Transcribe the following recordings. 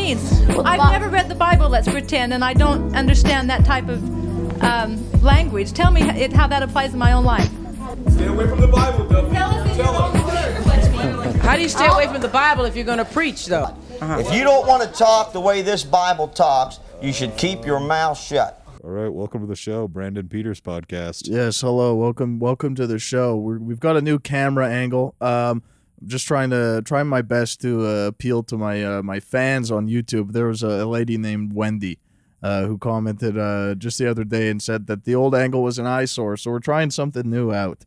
means. I've never read the Bible, let's pretend, and I don't understand that type of language. Tell me how that applies in my own life. Stay away from the Bible, Duffy. Tell us. How do you stay away from the Bible if you're going to preach, though? If you don't want to talk the way this Bible talks, you should keep your mouth shut. All right, welcome to the show, Brandon Peters podcast. Yes, hello, welcome to the show. We've got a new camera angle. I'm just trying my best to appeal to my fans on YouTube. There was a lady named Wendy who commented just the other day and said that the old angle was an eyesore, so we're trying something new out.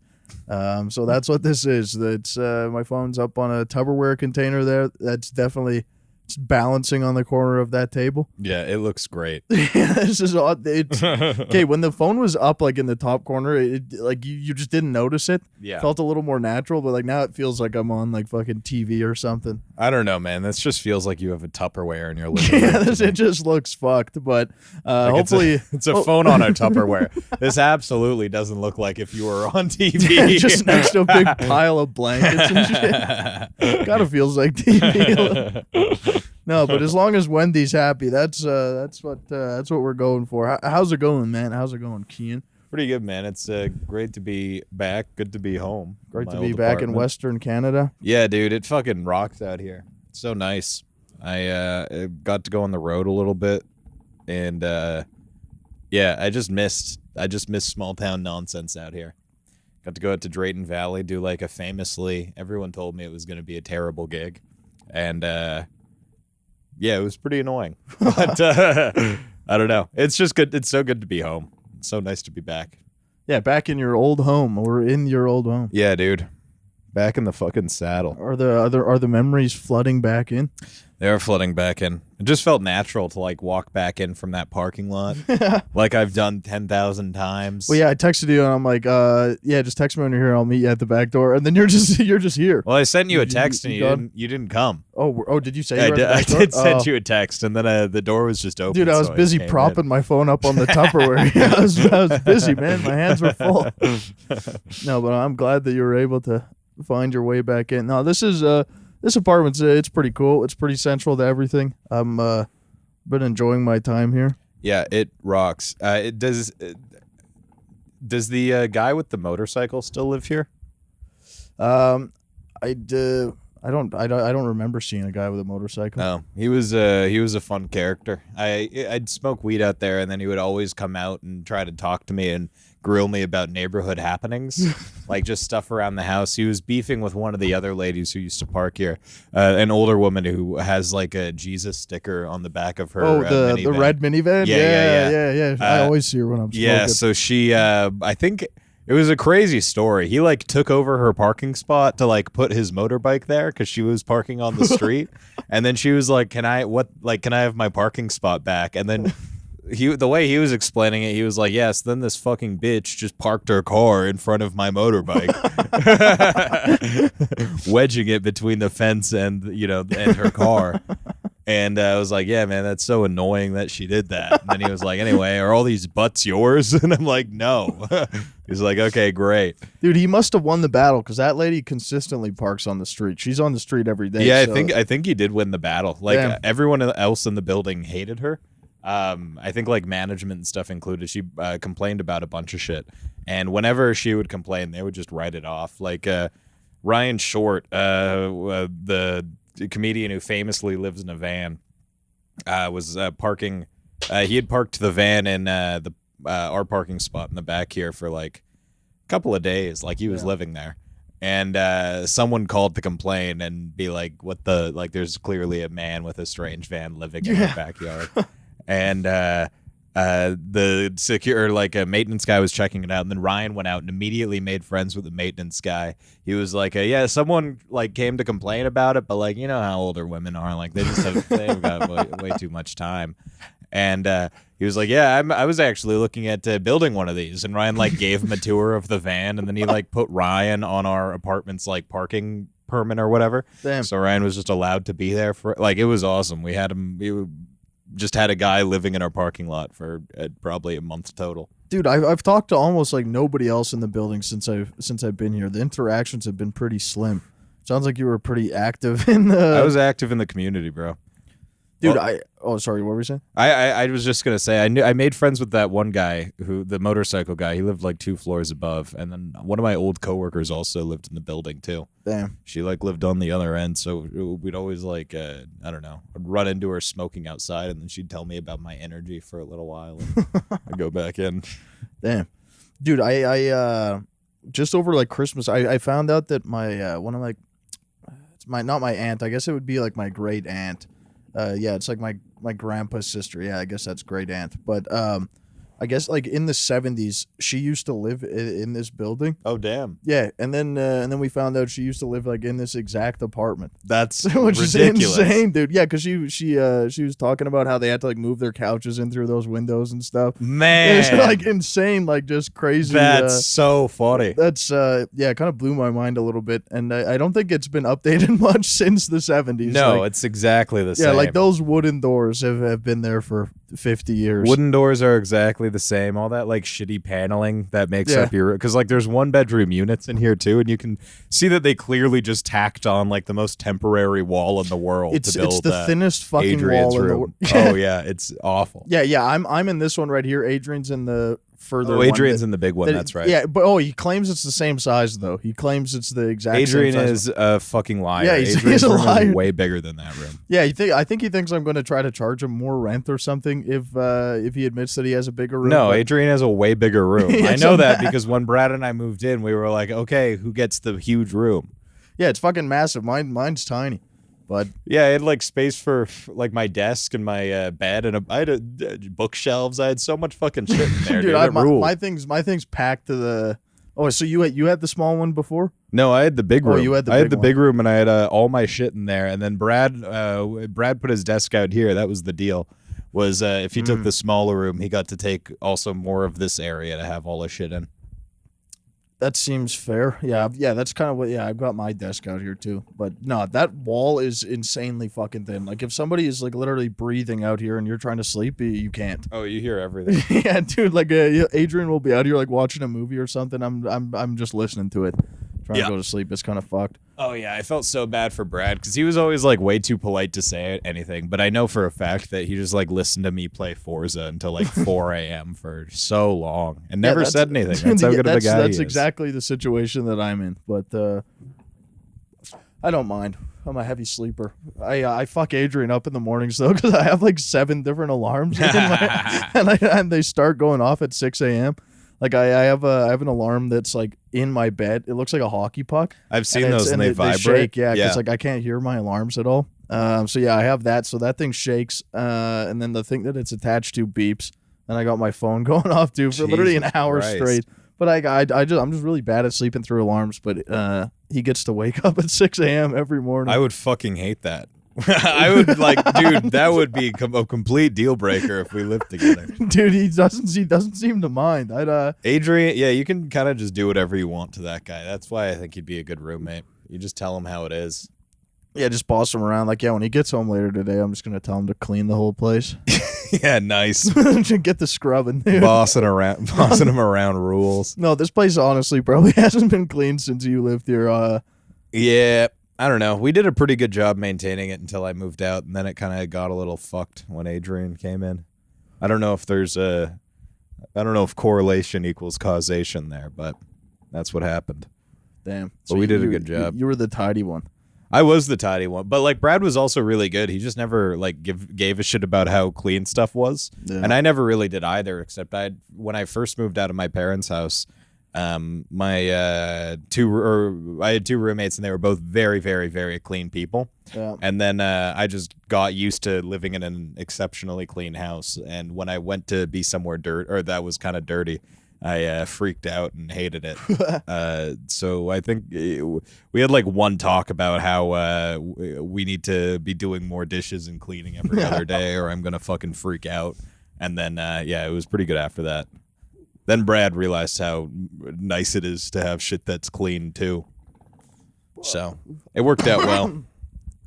So that's what this is. It's my phone's up on a Tupperware container there. That's definitely balancing on the corner of that table. Yeah, it looks great. Yeah, this is odd. It's okay. When the phone was up, like in the top corner, it like you just didn't notice it. Yeah, felt a little more natural, but like now it feels like I'm on like fucking TV or something. I don't know, man. This just feels like you have a Tupperware in your living room. Yeah, it just looks fucked. But like hopefully, it's a phone on a Tupperware. This absolutely doesn't look like if you were on TV. Yeah, just next to a big pile of blankets and shit. Kind of feels like TV. No, but as long as Wendy's happy, that's what we're going for. How's it going, man? How's it going, Cian? Pretty good, man. It's great to be back. Good to be home. Great to be back in Western Canada. Yeah, dude, it fucking rocks out here. It's so nice. I got to go on the road a little bit, and yeah, I just missed small town nonsense out here. Got to go out to Drayton Valley, do like a famously. Everyone told me it was going to be a terrible gig, and yeah, it was pretty annoying. But I don't know. It's just good. It's so good to be home. It's so nice to be back. Yeah, back in your old home, or in your old home. Yeah, dude. Back in the fucking saddle. Are the memories flooding back in? They are flooding back in. It just felt natural to like walk back in from that parking lot, like I've done 10,000 times. Well, yeah, I texted you and I'm like, yeah, just text me when you're here. I'll meet you at the back door, and then you're just here. Well, I sent you a text and you didn't come. Oh, did you say? I did send you a text, and then the door was just open. Dude, I was busy propping my phone up on the Tupperware. Yeah, I was busy, man. My hands were full. No, but I'm glad that you were able to find your way back in. No, this apartment's it's pretty cool. It's pretty central to everything. I'm been enjoying my time here. Yeah, it rocks. Does the guy with the motorcycle still live here? I don't remember seeing a guy with a motorcycle. No, he was a fun character. I'd smoke weed out there, and then he would always come out and try to talk to me and grill me about neighborhood happenings, like just stuff around the house. He was beefing with one of the other ladies who used to park here, an older woman who has like a Jesus sticker on the back of her. Oh, the red minivan. Yeah. I always see her when I'm smoking. Yeah, so she, I think. It was a crazy story. He like took over her parking spot to like put his motorbike there because she was parking on the street, and then she was like, "Can I have my parking spot back?" And then the way he was explaining it, he was like, "Yes." Then this fucking bitch just parked her car in front of my motorbike, wedging it between the fence and and her car. And I was like, yeah, man, that's so annoying that she did that. And then he was like, anyway, are all these butts yours? And I'm like, no. He's like, okay, great. Dude, he must have won the battle because that lady consistently parks on the street. She's on the street every day. Yeah, so. I think he did win the battle. Like everyone else in the building hated her. I think like management and stuff included. She complained about a bunch of shit. And whenever she would complain, they would just write it off. Like Ryan Short, the comedian who famously lives in a van, was parking. He had parked the van in our parking spot in the back here for like a couple of days, like he was living there. And someone called to complain and be like, "What the like? There's clearly a man with a strange van living in the backyard." And the secure a maintenance guy was checking it out, and then Ryan went out and immediately made friends with the maintenance guy. He was like, yeah, someone like came to complain about it, but like, you know how older women are, like they've got way too much time. And he was like, yeah, I was actually looking at building one of these. And Ryan like gave him a tour of the van, and then he like put Ryan on our apartment's like parking permit or whatever. Damn. So Ryan was just allowed to be there for like, it was awesome. We had him. Just had a guy living in our parking lot for probably a month total. Dude, I've talked to almost like nobody else in the building since I've been here. The interactions have been pretty slim. Sounds like you were pretty active in the. I was active in the community, bro. Dude, Well, sorry, what were you saying? I was just gonna say I made friends with that one guy the motorcycle guy. He lived like 2 floors above, and then one of my old coworkers also lived in the building too. Damn. She like lived on the other end, so we'd always like I don't know, I'd run into her smoking outside, and then she'd tell me about my energy for a little while, and I'd go back in. Damn, dude, I just over like Christmas, I found out that my one of my not my aunt, I guess it would be like my great aunt. Yeah, it's like my grandpa's sister. Yeah, I guess that's great aunt. But I guess like in the 70s, she used to live in this building. Oh damn. Yeah, and then we found out she used to live like in this exact apartment. That's Which ridiculous. is insane, dude. Yeah, because she was talking about how they had to like move their couches in through those windows and stuff. Man, It's like insane, like just crazy. that's so funny. That's yeah, it kind of blew my mind a little bit, and I don't think it's been updated much since the 70s. No, like, it's exactly the same. yeah, like those wooden doors have been there for 50 years. Wooden doors are exactly the same. All that like shitty paneling that makes Yeah. up your, because like there's 1-bedroom units in here too, and you can see that they clearly just tacked on like the most temporary wall in the world It's to build it's the thinnest fucking Adrian's wall in the room. world. Oh yeah, it's awful. Yeah, I'm in this one right here. Adrian's in the further. Oh, one Adrian's that- in the big one. that- That's right. Yeah, but he claims it's the same size though. He claims it's the exact Adrian same size. is a fucking liar. Yeah, he's Adrian's a room liar. is way bigger than that room. Yeah, I think he thinks I'm going to try to charge him more rent or something if he admits that he has a bigger room. No, but- Adrian has a way bigger room. Yeah, I know so that bad. because when Brad and I moved in, we were like, okay, who gets the huge room? Yeah, it's fucking massive. Mine's tiny, but Yeah, I had like space for like my desk and my bed, and I had bookshelves. I had so much fucking shit in there, dude. It ruled. my thing's packed to the. Oh, so you had the small one before? No, I had the big Oh, room. you had the I had big the one. big room, and I had all my shit in there. And then Brad put his desk out here. That was the deal. Was if he took the smaller room, he got to take also more of this area to have all his shit in. That seems fair. Yeah, that's kind of what. Yeah, I've got my desk out here too. But no, that wall is insanely fucking thin. Like if somebody is like literally breathing out here and you're trying to sleep, you can't. Oh, you hear everything. Yeah, dude. Like Adrian will be out here like watching a movie or something. I'm just listening to it, trying Yeah. to go to sleep. It's kind of fucked. Oh yeah, I felt so bad for Brad because he was always like way too polite to say anything. But I know for a fact that he just like listened to me play Forza until like 4 a.m. for so long and never that's- said anything. That's how good of a guy he That's is. exactly the situation that I'm in. But I don't mind. I'm a heavy sleeper. I fuck Adrian up in the mornings though because I have like 7 different alarms in and they start going off at 6 a.m. Like I have an alarm that's like in my bed. It looks like a hockey puck. I've seen it's- those and they vibrate. shake. Yeah, because yeah. like I can't hear my alarms at all. So yeah, I have that. So that thing shakes, and then the thing that it's attached to beeps, and I got my phone going off too for literally an Jesus hour Christ. straight. But I'm just really bad at sleeping through alarms. But he gets to wake up at 6 a.m. every morning. I would fucking hate that. I would like, dude, that would be a complete deal breaker if we lived together. Dude, he doesn't seem to mind. Adrian, yeah, you can kind of just do whatever you want to that guy. That's why I think he'd be a good roommate. You just tell him how it is. Yeah, just boss him around. Like, yeah, when he gets home later today, I'm just gonna tell him to clean the whole place. Yeah, nice. Get the scrubbing, dude. bossing him around rules. No, this place honestly probably hasn't been cleaned since you lived here. Yeah, I don't know. We did a pretty good job maintaining it until I moved out, and then it kind of got a little fucked when Adrian came in. I don't know if correlation equals causation there, but that's what happened. Damn. But we did a you- good job. You were the tidy one. I was the tidy one, but like Brad was also really good. He just never like gave a shit about how clean stuff was, Yeah. and I never really did either. Except when I first moved out of my parents' house, I had 2 roommates, and they were both very, very, very clean people. Yeah. And then I just got used to living in an exceptionally clean house, and when I went to be somewhere that was kind of dirty, I freaked out and hated it. So I think we had like one talk about how we need to be doing more dishes and cleaning every other day, or I'm gonna fucking freak out. And then yeah, it was pretty good after that. Then Brad realized how nice it is to have shit that's clean too. So it worked out well.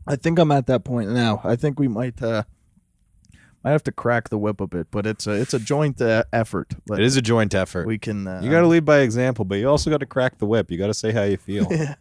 I think I'm at that point now. I think we might have to crack the whip a bit, but it's a joint effort. But It is a joint effort. we can. You got to lead by example, but you also got to crack the whip. You got to say how you feel. Yeah.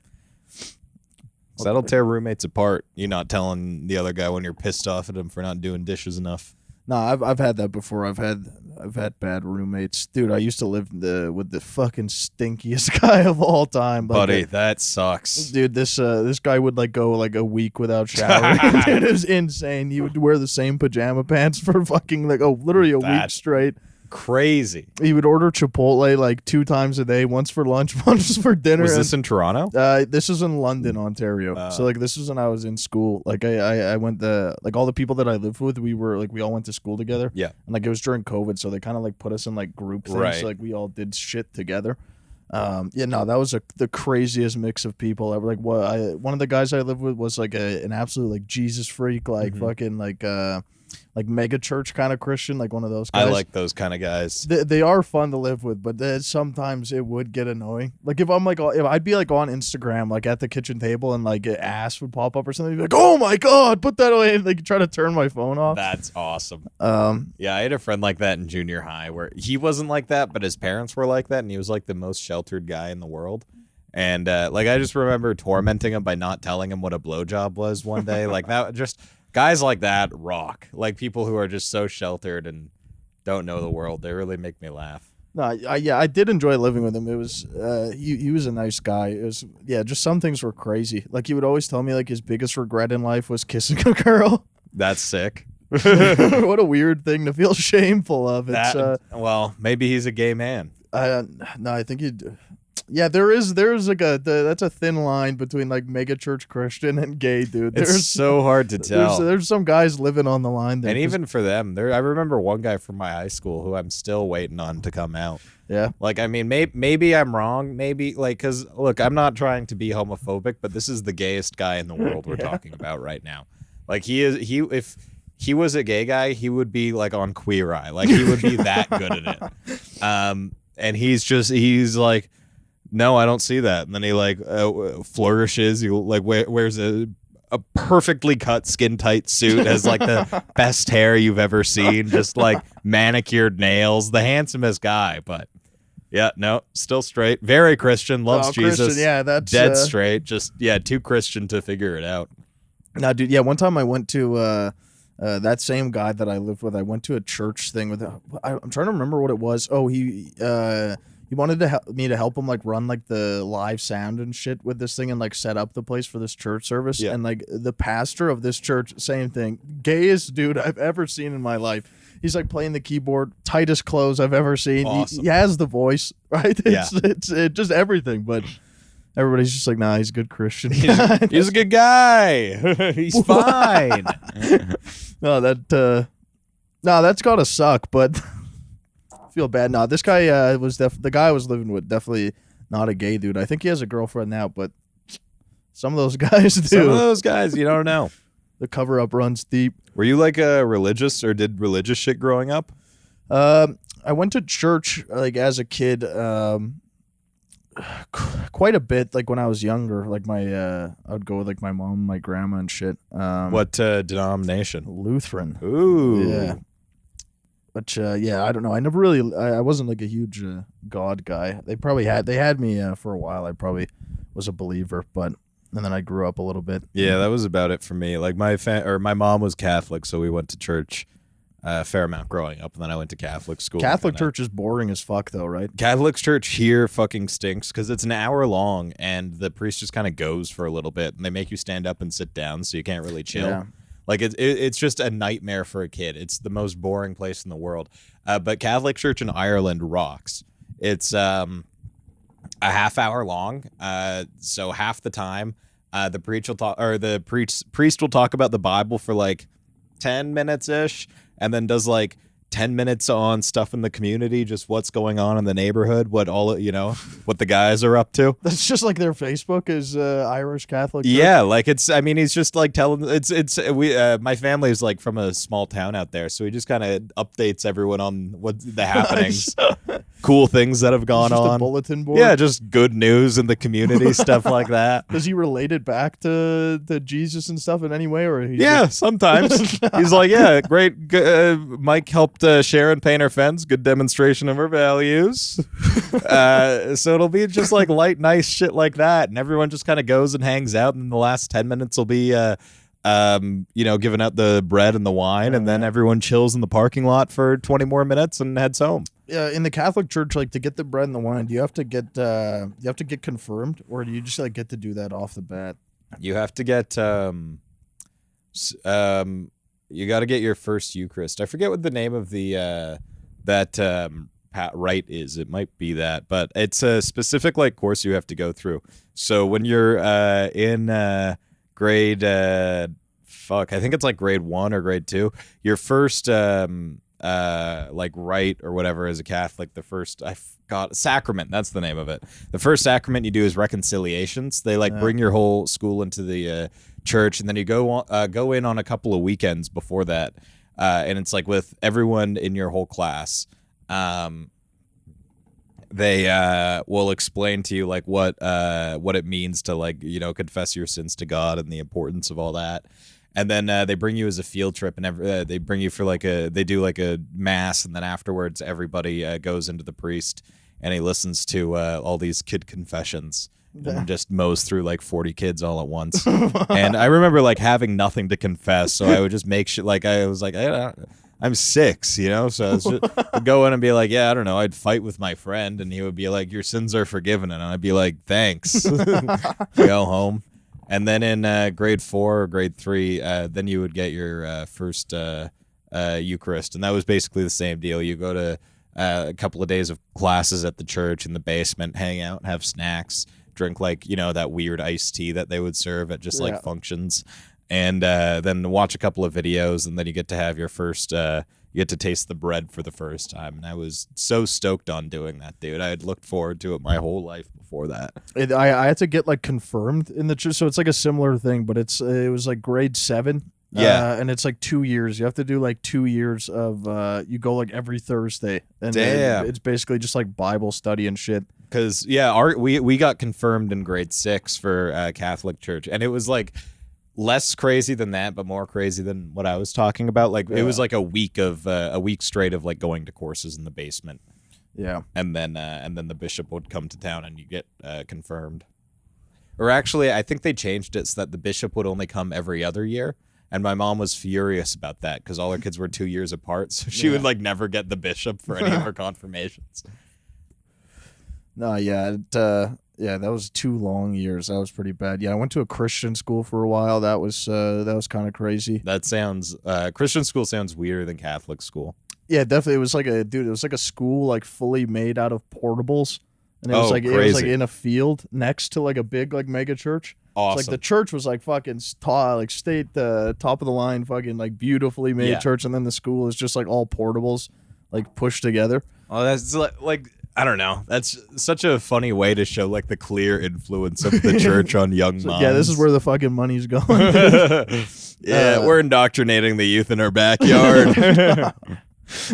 'Cause that'll tear roommates apart. You not telling the other guy when you're pissed off at him for not doing dishes enough. No, I've had that before. I've had bad roommates, dude. I used to live with the fucking stinkiest guy of all time, like, Buddy. That sucks. dude. This guy would like go like a week without showering. Dude, it was insane. He would wear the same pajama pants for fucking like literally a week That's straight. Crazy. He would order Chipotle like 2 times a day, once for lunch, once for dinner. Was this in Toronto? This is in London, Ontario. So like this was when I was in school. Like I went to like all the people that I lived with, we all went to school together. Yeah. And like it was during COVID, so they kind of like put us in like group things. Right. So like we all did shit together. Yeah, no, that was the craziest mix of people ever. Like one of the guys I lived with was like an absolute like Jesus freak, like fucking like mega church kind of Christian, like one of those guys. I like those kind of guys. They are fun to live with, but sometimes it would get annoying. Like if I'd be like on Instagram, like at the kitchen table, and like an ass would pop up or something, you'd be like, "Oh my god, put that away!" And like try to turn my phone off. That's awesome. Yeah, I had a friend like that in junior high where he wasn't like that, but his parents were like that, and he was like the most sheltered guy in the world. And like I just remember tormenting him by not telling him what a blowjob was one day. Like that, just guys like that rock. Like people who are just so sheltered and don't know the world. They really make me laugh. No, I did enjoy living with him. It was he was a nice guy. It was just some things were crazy. Like he would always tell me like his biggest regret in life was kissing a girl. That's sick. What a weird thing to feel shameful of. It's well, maybe he's a gay man. no, I think he'd. Yeah, there's like that's a thin line between like mega church Christian and gay, dude. It's so hard to tell. There's some guys living on the line there. And even for them, I remember one guy from my high school who I'm still waiting on to come out. Yeah. Like, I mean, maybe I'm wrong. Maybe, like, because, look, I'm not trying to be homophobic, but this is the gayest guy in the world we're talking about right now. Like, if he was a gay guy, he would be, like, on Queer Eye. Like, he would be that good at it. And he's like, no, I don't see that. And then he like flourishes. He like wears a perfectly cut skin tight suit, has like the best hair you've ever seen, just like manicured nails, the handsomest guy. But yeah, no, still straight, very Christian, loves Jesus. Christian, yeah, that's dead straight. Just too Christian to figure it out. Now, dude, yeah, one time I went to that same guy that I lived with. I went to a church thing with. I'm trying to remember what it was. Oh, he wanted me to help him like run like the live sound and shit with this thing and like set up the place for this church service. Yeah. And like the pastor of this church, same thing, gayest dude I've ever seen in my life. He's like playing the keyboard, tightest clothes I've ever seen. Awesome. He has the voice, right? It's just everything, but everybody's just like, nah, he's a good Christian. He's a good guy. He's fine. That's gotta suck, but. Feel bad. No, this guy was the guy I was living with, definitely not a gay dude. I think he has a girlfriend now, but some of those guys do. Some of those guys, you don't know. The cover up runs deep. Were you like a religious or did religious shit growing up? I went to church like as a kid, quite a bit. Like when I was younger, like I would go with like my mom, my grandma, and shit. What denomination? Lutheran. Ooh, yeah. But I don't know. I never really. I wasn't like a huge God guy. They had me for a while. I probably was a believer, and then I grew up a little bit. Yeah, that was about it for me. Like my mom was Catholic, so we went to church a fair amount growing up, and then I went to Catholic school. Catholic church is boring as fuck, though, right? Catholic church here fucking stinks because it's an hour long, and the priest just kind of goes for a little bit, and they make you stand up and sit down, so you can't really chill. Yeah. Like it's just a nightmare for a kid. It's the most boring place in the world. But Catholic Church in Ireland rocks. It's a half hour long. So half the time, the priest will talk about the Bible for like 10 minutes ish, and then does like 10 minutes on stuff in the community, just what's going on in the neighborhood, what the guys are up to. That's just like their Facebook is Irish Catholic Church. Yeah, like he's just like telling my family is like from a small town out there, so he just kind of updates everyone on what the happenings, cool things that have gone just on. A bulletin board. Yeah, just good news in the community, stuff like that. Does he relate it back to Jesus and stuff in any way, or sometimes he's like, yeah, great. Mike helped helped Sharon paint her fence. Good demonstration of her values. So it'll be just like light, nice shit like that, and everyone just kind of goes and hangs out. And the last 10 minutes will be, giving out the bread and the wine, and then everyone chills in the parking lot for 20 more minutes and heads home. Yeah, in the Catholic Church, like to get the bread and the wine, do you have to get confirmed, or do you just like get to do that off the bat? You have to get you got to get your first Eucharist. I forget what the name of the rite is. It might be that, but it's a specific like course you have to go through. So when you're in grade I think it's like grade 1 or grade 2, your first like rite or whatever as a Catholic, the first sacrament, that's the name of it. The first sacrament you do is reconciliations. They bring your whole school into the church, and then you go in on a couple of weekends before that, and it's like with everyone in your whole class. They will explain to you like what it means to confess your sins to God and the importance of all that. And then they bring you as a field trip, and they bring you for they do like a mass, and then afterwards everybody goes into the priest, and he listens to all these kid confessions, and just mows through like 40 kids all at once. And I remember like having nothing to confess, so I would just make shit like I was like, I'm 6, so I was just, I'd go in and be like, yeah, I don't know, I'd fight with my friend, and he would be like, your sins are forgiven, and I'd be like, thanks. Go home. And then in grade 4 or grade 3, then you would get your first Eucharist. And that was basically the same deal. You go to a couple of days of classes at the church in the basement, hang out, have snacks, drink that weird iced tea that they would serve at just functions. And then watch a couple of videos, and then you get to have your first, you get to taste the bread for the first time. And I was so stoked on doing that, dude. I had looked forward to it my whole life before that. I had to get confirmed in the church, so it's like a similar thing, but it was like grade 7. Yeah. And it's 2 years. You have to do 2 years of, you go every Thursday. And damn. It's basically just Bible study and shit. Because, we got confirmed in grade 6 for Catholic church, and it was less crazy than that, but more crazy than what I was talking about. It was a week straight of going to courses in the basement. Yeah. And then the bishop would come to town and you get confirmed. Or actually, I think they changed it so that the bishop would only come every other year. And my mom was furious about that because all her kids were 2 years apart. So she would never get the bishop for any of her confirmations. No, yeah. That was 2 long years. That was pretty bad. Yeah, I went to a Christian school for a while. That was kind of crazy. That sounds Christian school sounds weirder than Catholic school. Yeah, definitely. It was like a school fully made out of portables, and it was crazy. It was in a field next to a big mega church. Awesome. It's the church was fucking state top of the line, fucking beautifully made church, and then the school is just all portables pushed together. Oh, that's I don't know. That's such a funny way to show the clear influence of the church on young minds. Yeah, this is where the fucking money's going. We're indoctrinating the youth in our backyard.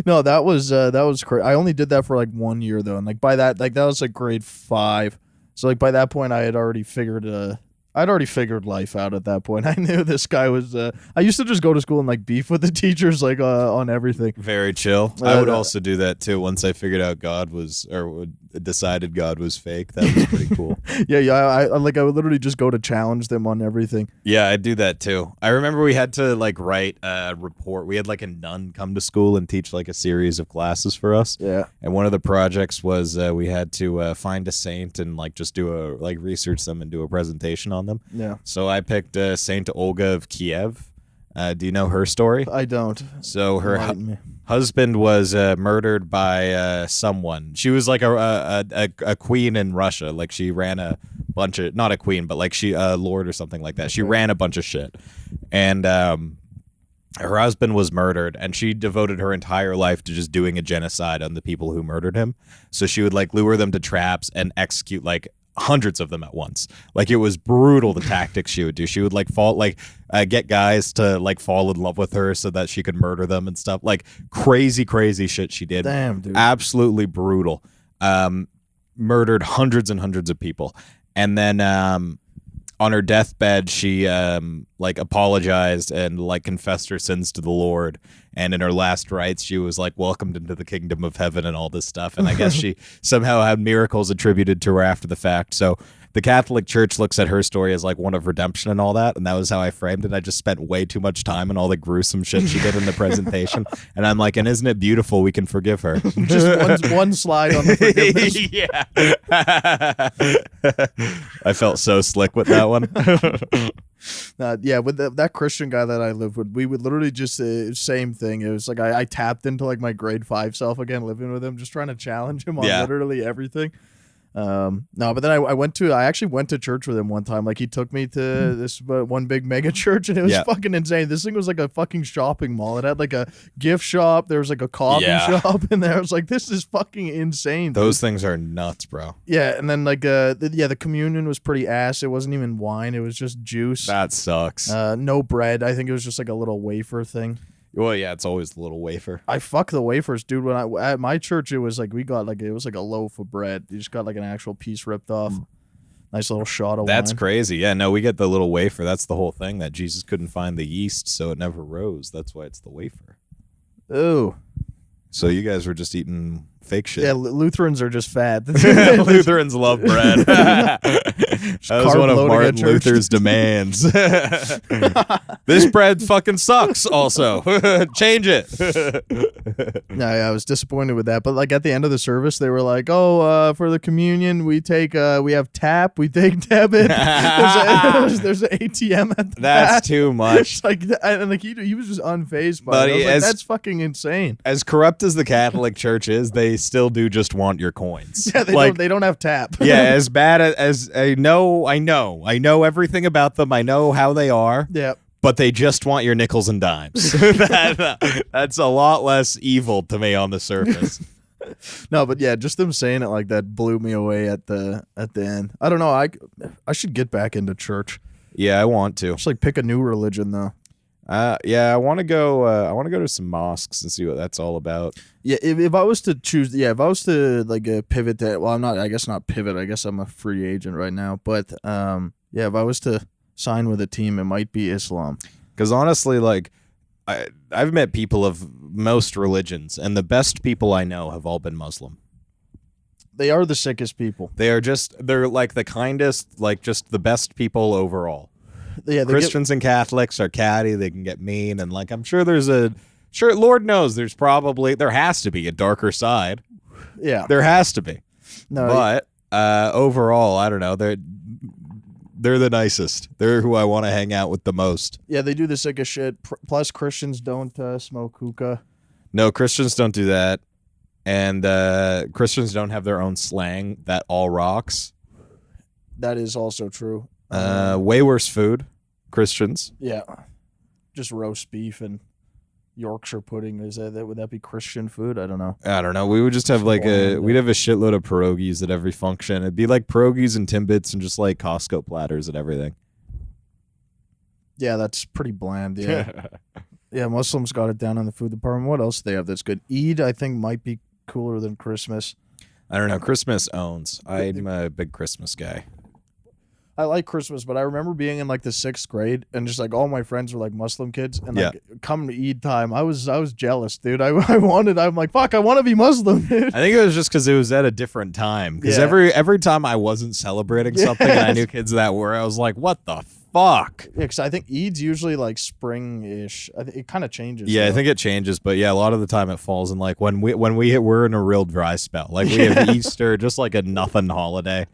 No, that was crazy. I only did that for 1 year though, and by that that was grade 5. So by that point I had already figured life out at that point. I knew this guy was. I used to just go to school and beef with the teachers on everything. Very chill. I would also do that too. Once I figured out decided God was fake, that was pretty cool. Yeah. I would literally just go to challenge them on everything. Yeah, I do that too. I remember we had to write a report. We had a nun come to school and teach a series of classes for us. Yeah. And one of the projects was we had to find a saint and just do research them and do a presentation on them. Yeah. So I picked Saint Olga of Kiev. Do you know her story? I don't. So her husband was murdered by someone. She was a queen in Russia. She ran a bunch of, not a queen, but she lord or something like that. She ran a bunch of shit, and her husband was murdered, and she devoted her entire life to just doing a genocide on the people who murdered him. So she would lure them to traps and execute hundreds of them at once. It was brutal, the tactics she would do. She would get guys to fall in love with her so that she could murder them and stuff. Crazy shit she did. Damn, dude. Absolutely brutal. Murdered hundreds and hundreds of people. And then on her deathbed, she like apologized and like confessed her sins to the Lord. And in her last rites, she was like welcomed into the kingdom of heaven and all this stuff. And I guess she somehow had miracles attributed to her after the fact. So the Catholic Church looks at her story as like one of redemption and all that. And that was how I framed it. I just spent way too much time on all the gruesome shit she did in the presentation. And I'm like, and isn't it beautiful? We can forgive her. Just one slide on the forgiveness. Yeah. I felt so slick with that one. Yeah, with that Christian guy that I lived with, we would literally just same thing. It was like I tapped into like my grade 5 self again, living with him, just trying to challenge him on literally everything. No, but then I actually went to church with him one time. Like he took me to this one big mega church, and it was fucking insane. This thing was like a fucking shopping mall. It had like a gift shop. There was like a coffee shop in there. I was like, this is fucking insane. Those things are nuts, bro. Yeah, and then like the communion was pretty ass. It wasn't even wine. It was just juice. That sucks. No bread. I think it was just like a little wafer thing. Well, yeah, it's always the little wafer. I fuck the wafers, dude. When at my church, it was like it was like a loaf of bread. You just got like an actual piece ripped off. Nice little shot of wine. That's crazy. Yeah, no, we get the little wafer. That's the whole thing, that Jesus couldn't find the yeast, so it never rose. That's why it's the wafer. Ooh. So you guys were just eting fake shit. Yeah, Lutherans are just fat. Lutherans love bread. That was one of Martin Luther's demands. This bread fucking sucks also. Change it. Yeah, I was disappointed with that. But like at the end of the service, they were like, oh, for the communion, we have tap, we take debit. There's an ATM at the That's back. Too much. It's like, and like he was just unfazed by it. I was like, that's fucking insane. As corrupt as the Catholic Church is, they still do just want your coins. Yeah, they don't have tap. Yeah, as bad as I know everything about them. I know how they are. Yeah. But they just want your nickels and dimes. That's a lot less evil to me on the surface. No, but yeah, just them saying it like that blew me away at the end. I don't know. I should get back into church. Yeah, I want to. Just like pick a new religion though. Yeah, I want to go. I want to go to some mosques and see what that's all about. Yeah, if I was to choose, if I was to like pivot to, well, I'm not. I guess not pivot. I guess I'm a free agent right now. But if I was to sign with a team, it might be Islam. Because honestly, like I've met people of most religions, and the best people I know have all been Muslim. They are the sickest people. They're like the kindest, like just the best people overall. Yeah, Christians and Catholics are catty. They can get mean, and like I'm sure Lord knows there has to be a darker side. Yeah, there has to be. No, but overall, I don't know. They're the nicest. They're who I want to hang out with the most. Yeah, they do the sickest shit. Plus, Christians don't smoke hookah. No, Christians don't do that, and Christians don't have their own slang that all rocks. That is also true. Way worse food. Christians. Yeah, just roast beef and Yorkshire pudding. Would that be Christian food? I don't know. We would just have we'd have a shitload of pierogies at every function. It'd be like pierogies and Timbits and just like Costco platters and everything. Yeah, that's pretty bland. Yeah. Yeah, Muslims got it down on the food department. What else do they have that's good? Eid, I think, might be cooler than Christmas. I don't know. Christmas owns. I'm a big Christmas guy. I like Christmas, but I remember being in like the 6th grade and just like all my friends were like Muslim kids, and like come to Eid time, I was jealous, dude. I'm like, fuck, I want to be Muslim, dude. I think it was just because it was at a different time. Because every time I wasn't celebrating something and I knew kids that were, I was like, what the fuck? Yeah, because I think Eid's usually like spring-ish. It kind of changes. Yeah, I think it changes, but yeah, a lot of the time it falls in like when we're in a real dry spell. Like we have Easter, just like a nothing holiday.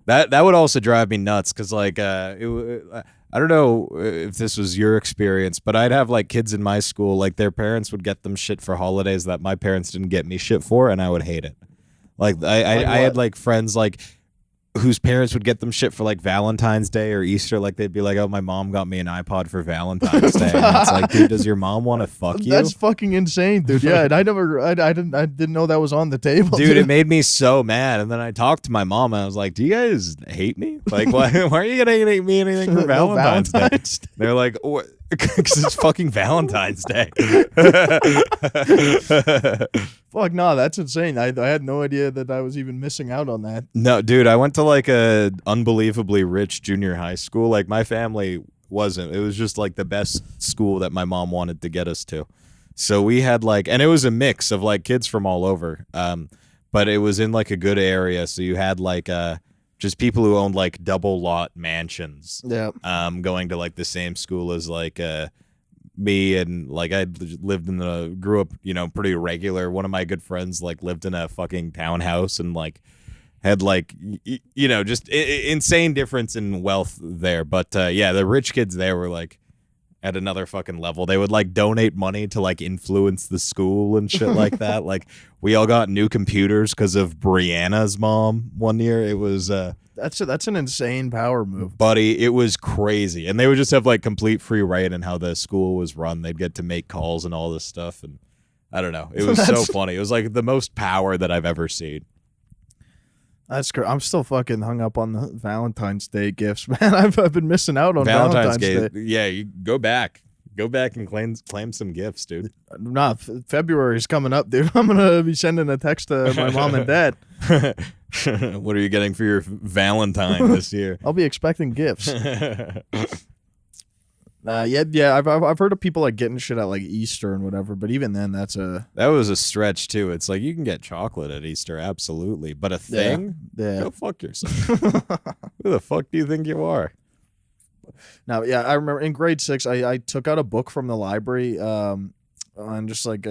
That would also drive me nuts because like I don't know if this was your experience, but I'd have like kids in my school, like their parents would get them shit for holidays that my parents didn't get me shit for, and I would hate it. Like I had like friends like whose parents would get them shit for like Valentine's Day or Easter. Like they'd be like, oh, my mom got me an iPod for Valentine's Day. And it's like, dude, does your mom want to fuck you? That's fucking insane, dude. Yeah, and I didn't know that was on the table. Dude, it made me so mad. And then I talked to my mom and I was like, do you guys hate me? Like, why are you gonna hate me anything for Valentine's Day? They're like, Because it's fucking Valentine's Day. Fuck no, that's insane. I had no idea that I was even missing out on that. No, dude, I went to like a unbelievably rich junior high school. Like my family wasn't. It was just like the best school that my mom wanted to get us to. So we had like, and it was a mix of like kids from all over. But it was in like a good area. So you had like just people who owned like double lot mansions. Yeah. Going to like the same school as like me, and like I grew up, you know, pretty regular. One of my good friends like lived in a fucking townhouse and like had like you know, just insane difference in wealth there. But yeah, the rich kids there were like at another fucking level. They would like donate money to like influence the school and shit like that. Like we all got new computers because of Brianna's mom one year. It was that's an insane power move. buddy, it was crazy. And they would just have like complete free reign in how the school was run. They'd get to make calls and all this stuff, and I don't know. It was so funny. It was like the most power that I've ever seen. That's great. I'm still fucking hung up on the Valentine's Day gifts, man. I've been missing out on Valentine's Day. Yeah, you go back and claim some gifts, dude. Nah, February's coming up, dude. I'm gonna be sending a text to my mom and dad. What are you getting for your Valentine this year? I'll be expecting gifts. Yeah. I've heard of people like getting shit at like Easter and whatever, but even then, that was a stretch too. It's like you can get chocolate at Easter, absolutely, but a thing? Yeah. Go fuck yourself. Who the fuck do you think you are? Now, yeah, I remember in grade 6, I took out a book from the library, on just like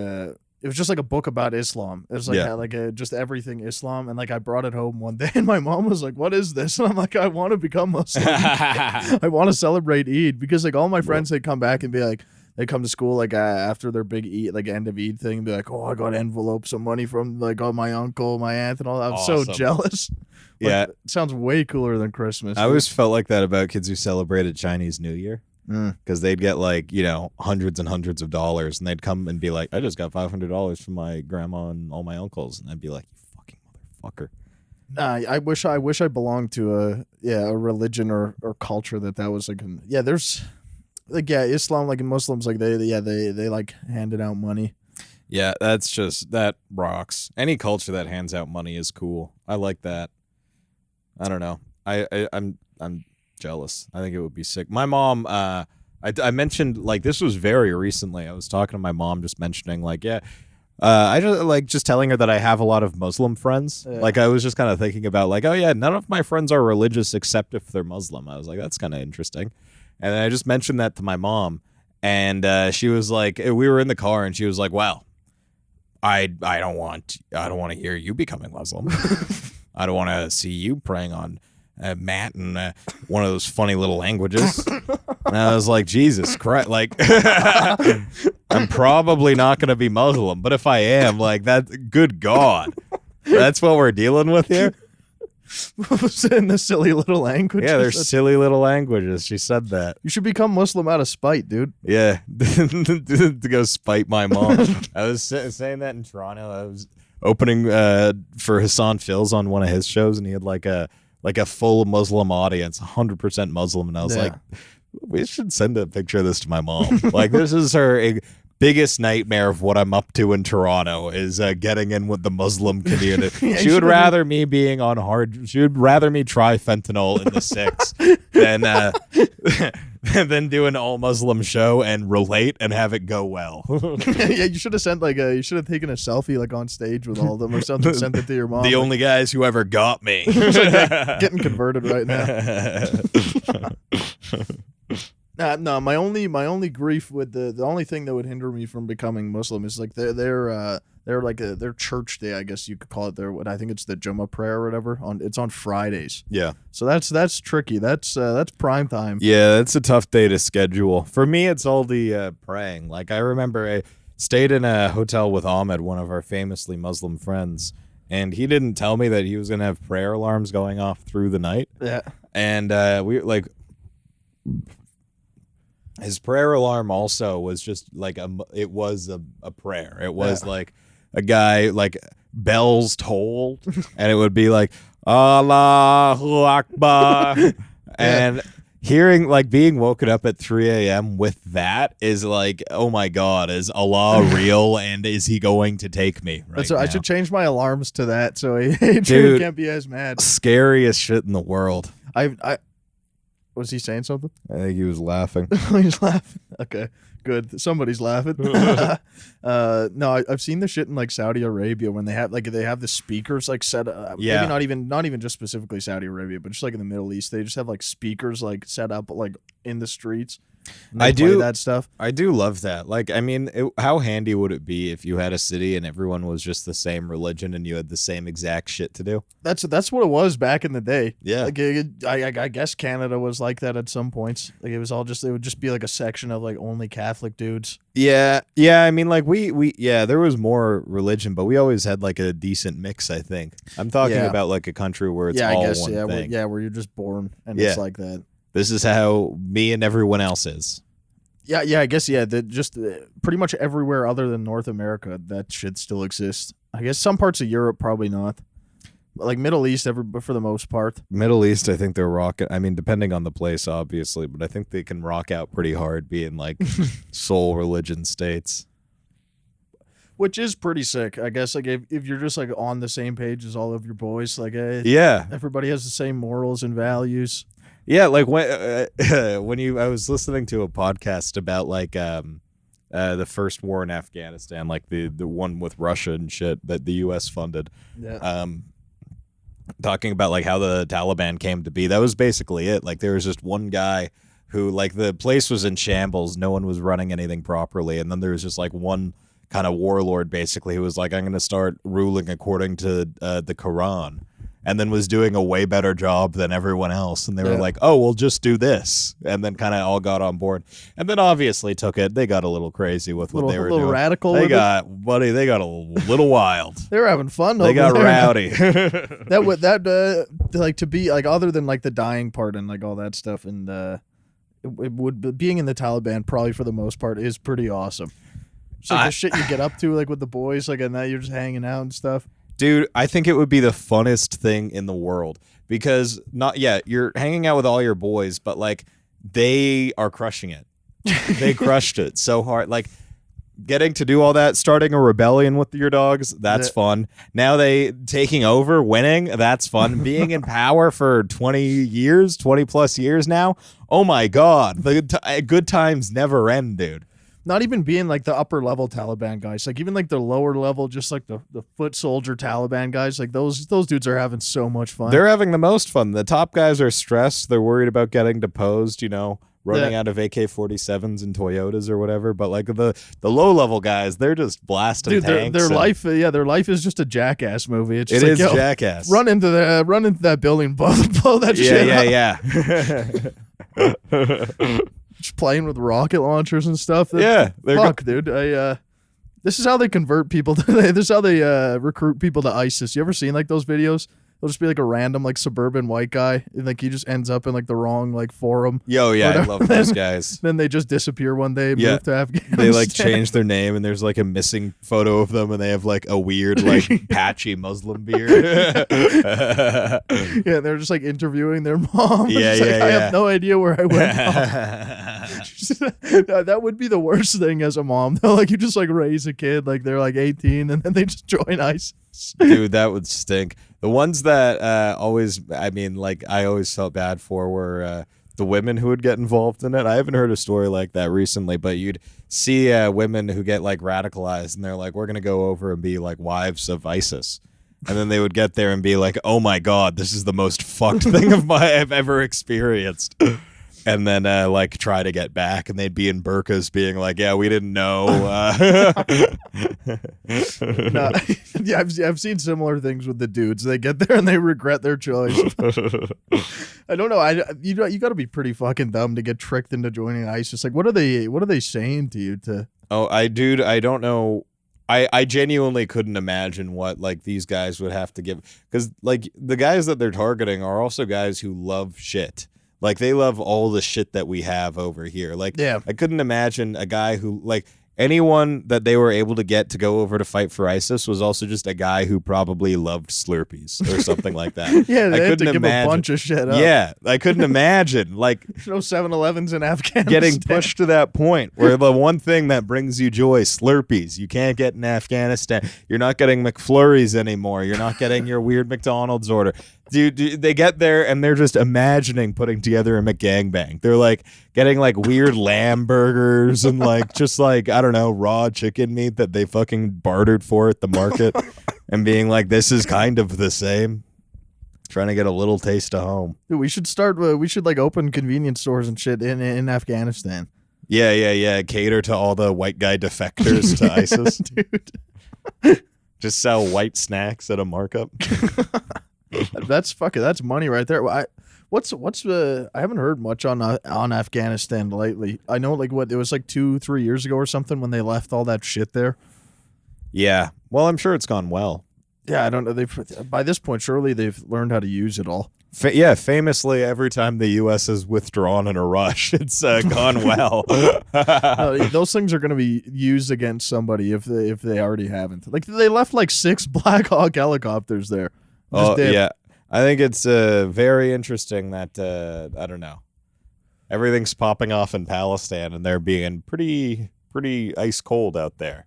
it was just like a book about Islam. It was like just everything Islam, and like I brought it home one day, and my mom was like, "What is this?" And I'm like, "I want to become Muslim. I want to celebrate Eid," because like all my friends, they come back and be like, they come to school like after their big Eid, like end of Eid thing, and be like, "Oh, I got envelopes of money from like my uncle, my aunt, and all that." I'm so jealous. Yeah, it sounds way cooler than Christmas. I always felt like that about kids who celebrated Chinese New Year. Because they'd get like, you know, hundreds and hundreds of dollars, and they'd come and be like, "I just got $500 from my grandma and all my uncles," and I'd be like, "You fucking motherfucker." I wish I belonged to a religion or culture that was like there's like Islam, like Muslims, like they like handed out money. Yeah, that rocks. Any culture that hands out money is cool. I like that. I don't know. I'm jealous. I think it would be sick. My mom, I mentioned, like, this was very recently. I was talking to my mom, just mentioning, like, I just like just telling her that I have a lot of Muslim friends. Yeah. Like, I was just kind of thinking about, like, oh yeah, none of my friends are religious except if they're Muslim. I was like, that's kind of interesting. And then I just mentioned that to my mom, and she was like, we were in the car, and she was like, well, I don't want to hear you becoming Muslim. I don't want to see you praying on Matt and one of those funny little languages. And I was like, Jesus Christ, like, I'm probably not going to be Muslim, but if I am, like, that, good God, that's what we're dealing with here. In the silly little languages. Yeah, they're silly little languages. She said that. You should become Muslim out of spite, dude. Yeah, to go spite my mom. I was saying that in Toronto. I was opening for Hassan Fills on one of his shows, and he had like a full Muslim audience, 100% Muslim, and I was like, we should send a picture of this to my mom. Like, this is her biggest nightmare of what I'm up to in Toronto is getting in with the Muslim community. She would rather me being on she would rather me try fentanyl in the 6 than do an all Muslim show and relate and have it go well. Yeah, you should have sent you should have taken a selfie like on stage with all of them or something, sent it to your mom. The only guys who ever got me. Getting converted right now. No, my only grief with the only thing that would hinder me from becoming Muslim is like their church day, I guess you could call it. I think it's the Jummah prayer or whatever. It's on Fridays. Yeah. So that's tricky. That's prime time. Yeah, that's a tough day to schedule. For me, it's all the praying. Like, I remember I stayed in a hotel with Ahmed, one of our famously Muslim friends, and he didn't tell me that he was gonna have prayer alarms going off through the night. Yeah. And we his prayer alarm also was just like it was a prayer. It was like a guy, like bells tolled, and it would be like Allahu Akbar, and hearing like being woken up at 3 a.m. with that is like, oh my God, is Allah real and is he going to take me right So now? I should change my alarms to that so Adrian Dude, can't be as mad. Scariest shit in the world. I was he saying something? I think he was laughing. He's laughing. Okay, good. Somebody's laughing. No, I've seen the shit in like Saudi Arabia when they have the speakers like set up. Yeah. Maybe not even just specifically Saudi Arabia, but just like in the Middle East, they just have like speakers like set up like in the streets. And they play that stuff. I do love that. Like, I mean, how handy would it be if you had a city and everyone was just the same religion and you had the same exact shit to do? That's what it was back in the day. Yeah. Like I guess Canada was like that at some points. Like it would just be like a section of like only Catholic dudes. Yeah. Yeah. I mean, like there was more religion, but we always had like a decent mix, I think. I'm talking about like a country where it's all one thing. Where you're just born and Yeah. it's like that. This is how me and everyone else is. Yeah, I guess pretty much everywhere other than North America, that shit still exists. I guess some parts of Europe probably not. But like Middle East, but for the most part. Middle East, I think they're rocking. I mean, depending on the place, obviously, but I think they can rock out pretty hard being like sole religion states. Which is pretty sick, I guess. Like if you're just like on the same page as all of your boys, like Yeah. everybody has the same morals and values. Yeah, like when I was listening to a podcast about like the first war in Afghanistan, like the one with Russia and shit that the U.S. funded. Yeah. Talking about like how the Taliban came to be. That was basically it. Like there was just one guy who like the place was in shambles. No one was running anything properly, and then there was just like one kind of warlord basically who was like, I'm going to start ruling according to the Quran. And then was doing a way better job than everyone else. And they were like, oh, we'll just do this. And then kind of all got on board. And then obviously took it. They got a little crazy with what they were doing. Radical. They got a little wild. They were having fun. They got there. rowdy. Like to be like other than like the dying part and like all that stuff and it would being in the Taliban probably for the most part is pretty awesome. So like the shit you get up to like with the boys like and that you're just hanging out and stuff. Dude, I think it would be the funnest thing in the world because you're hanging out with all your boys, but like they are crushing it. They crushed it so hard. Like getting to do all that, starting a rebellion with your dogs, that's fun. Now they taking over, winning, that's fun. Being in power for 20 plus years now. Oh my God. The good times never end, dude. Not even being like the upper level Taliban guys, like even like the lower level, just like the foot soldier Taliban guys, like those dudes are having so much fun. They're having the most fun. The top guys are stressed. They're worried about getting deposed, running out of AK-47s and Toyotas or whatever. But like the low level guys, they're just blasting tanks. Their life is just a Jackass movie. It's just Jackass. Run into that building, blow that shit up. Yeah. Just playing with rocket launchers and stuff. Dude. This is how they convert people. This is how they recruit people to ISIS. You ever seen like those videos? They'll just be like a random like suburban white guy, and like he just ends up in like the wrong like forum. Yo, yeah, I love those guys. Then they just disappear one day, move to Afghanistan. They like change their name, and there's like a missing photo of them, and they have like a weird like patchy Muslim beard. Yeah, they're just like interviewing their mom. I have no idea where I went. That would be the worst thing as a mom. Like you just like raise a kid, like they're like 18, and then they just join ISIS. Dude, that would stink. The ones that I always felt bad for were the women who would get involved in it. I haven't heard a story like that recently, but you'd see women who get like radicalized and they're like, we're going to go over and be like wives of ISIS. And then they would get there and be like, oh my God, this is the most fucked thing I've ever experienced. And then like try to get back, and they'd be in burqas being like, yeah, we didn't know. No, yeah, I've seen similar things with the dudes. They get there and they regret their choice. I don't know. You got to be pretty fucking dumb to get tricked into joining ISIS. Like, what are they saying to you to? Oh, I don't know. I genuinely couldn't imagine what like these guys would have to give, because like the guys that they're targeting are also guys who love shit. Like they love all the shit that we have over here. Like, yeah. I couldn't imagine a guy who like, anyone that they were able to get to go over to fight for ISIS was also just a guy who probably loved Slurpees or something like that. Yeah, they I had to couldn't give imagine. a bunch of shit up. Yeah, I couldn't imagine like There's no 7-Elevens in Afghanistan. getting pushed to that point where the one thing that brings you joy, Slurpees, you can't get in Afghanistan. You're not getting McFlurries anymore. You're not getting your weird McDonald's order. Dude, they get there and they're just imagining putting together a McGangbang. They're like getting like weird lamb burgers and like just like, I don't know, raw chicken meat that they fucking bartered for at the market and being like, this is kind of the same. Trying to get a little taste of home. Dude, we should start. We should like open convenience stores and shit in Afghanistan. Yeah. Cater to all the white guy defectors to ISIS. Dude, Just sell white snacks at a markup. that's money right there. I haven't heard much on Afghanistan lately. I know like what it was like 2-3 years ago or something when they left all that shit there. Yeah. Well, I'm sure it's gone well. Yeah, I don't know. By this point, surely they've learned how to use it all. Famously, every time the U.S. has withdrawn in a rush, it's gone well. Those things are going to be used against somebody if they already haven't. Like they left like 6 Black Hawk helicopters there. Oh, yeah. I think it's very interesting that, I don't know, everything's popping off in Palestine and they're being pretty ice cold out there.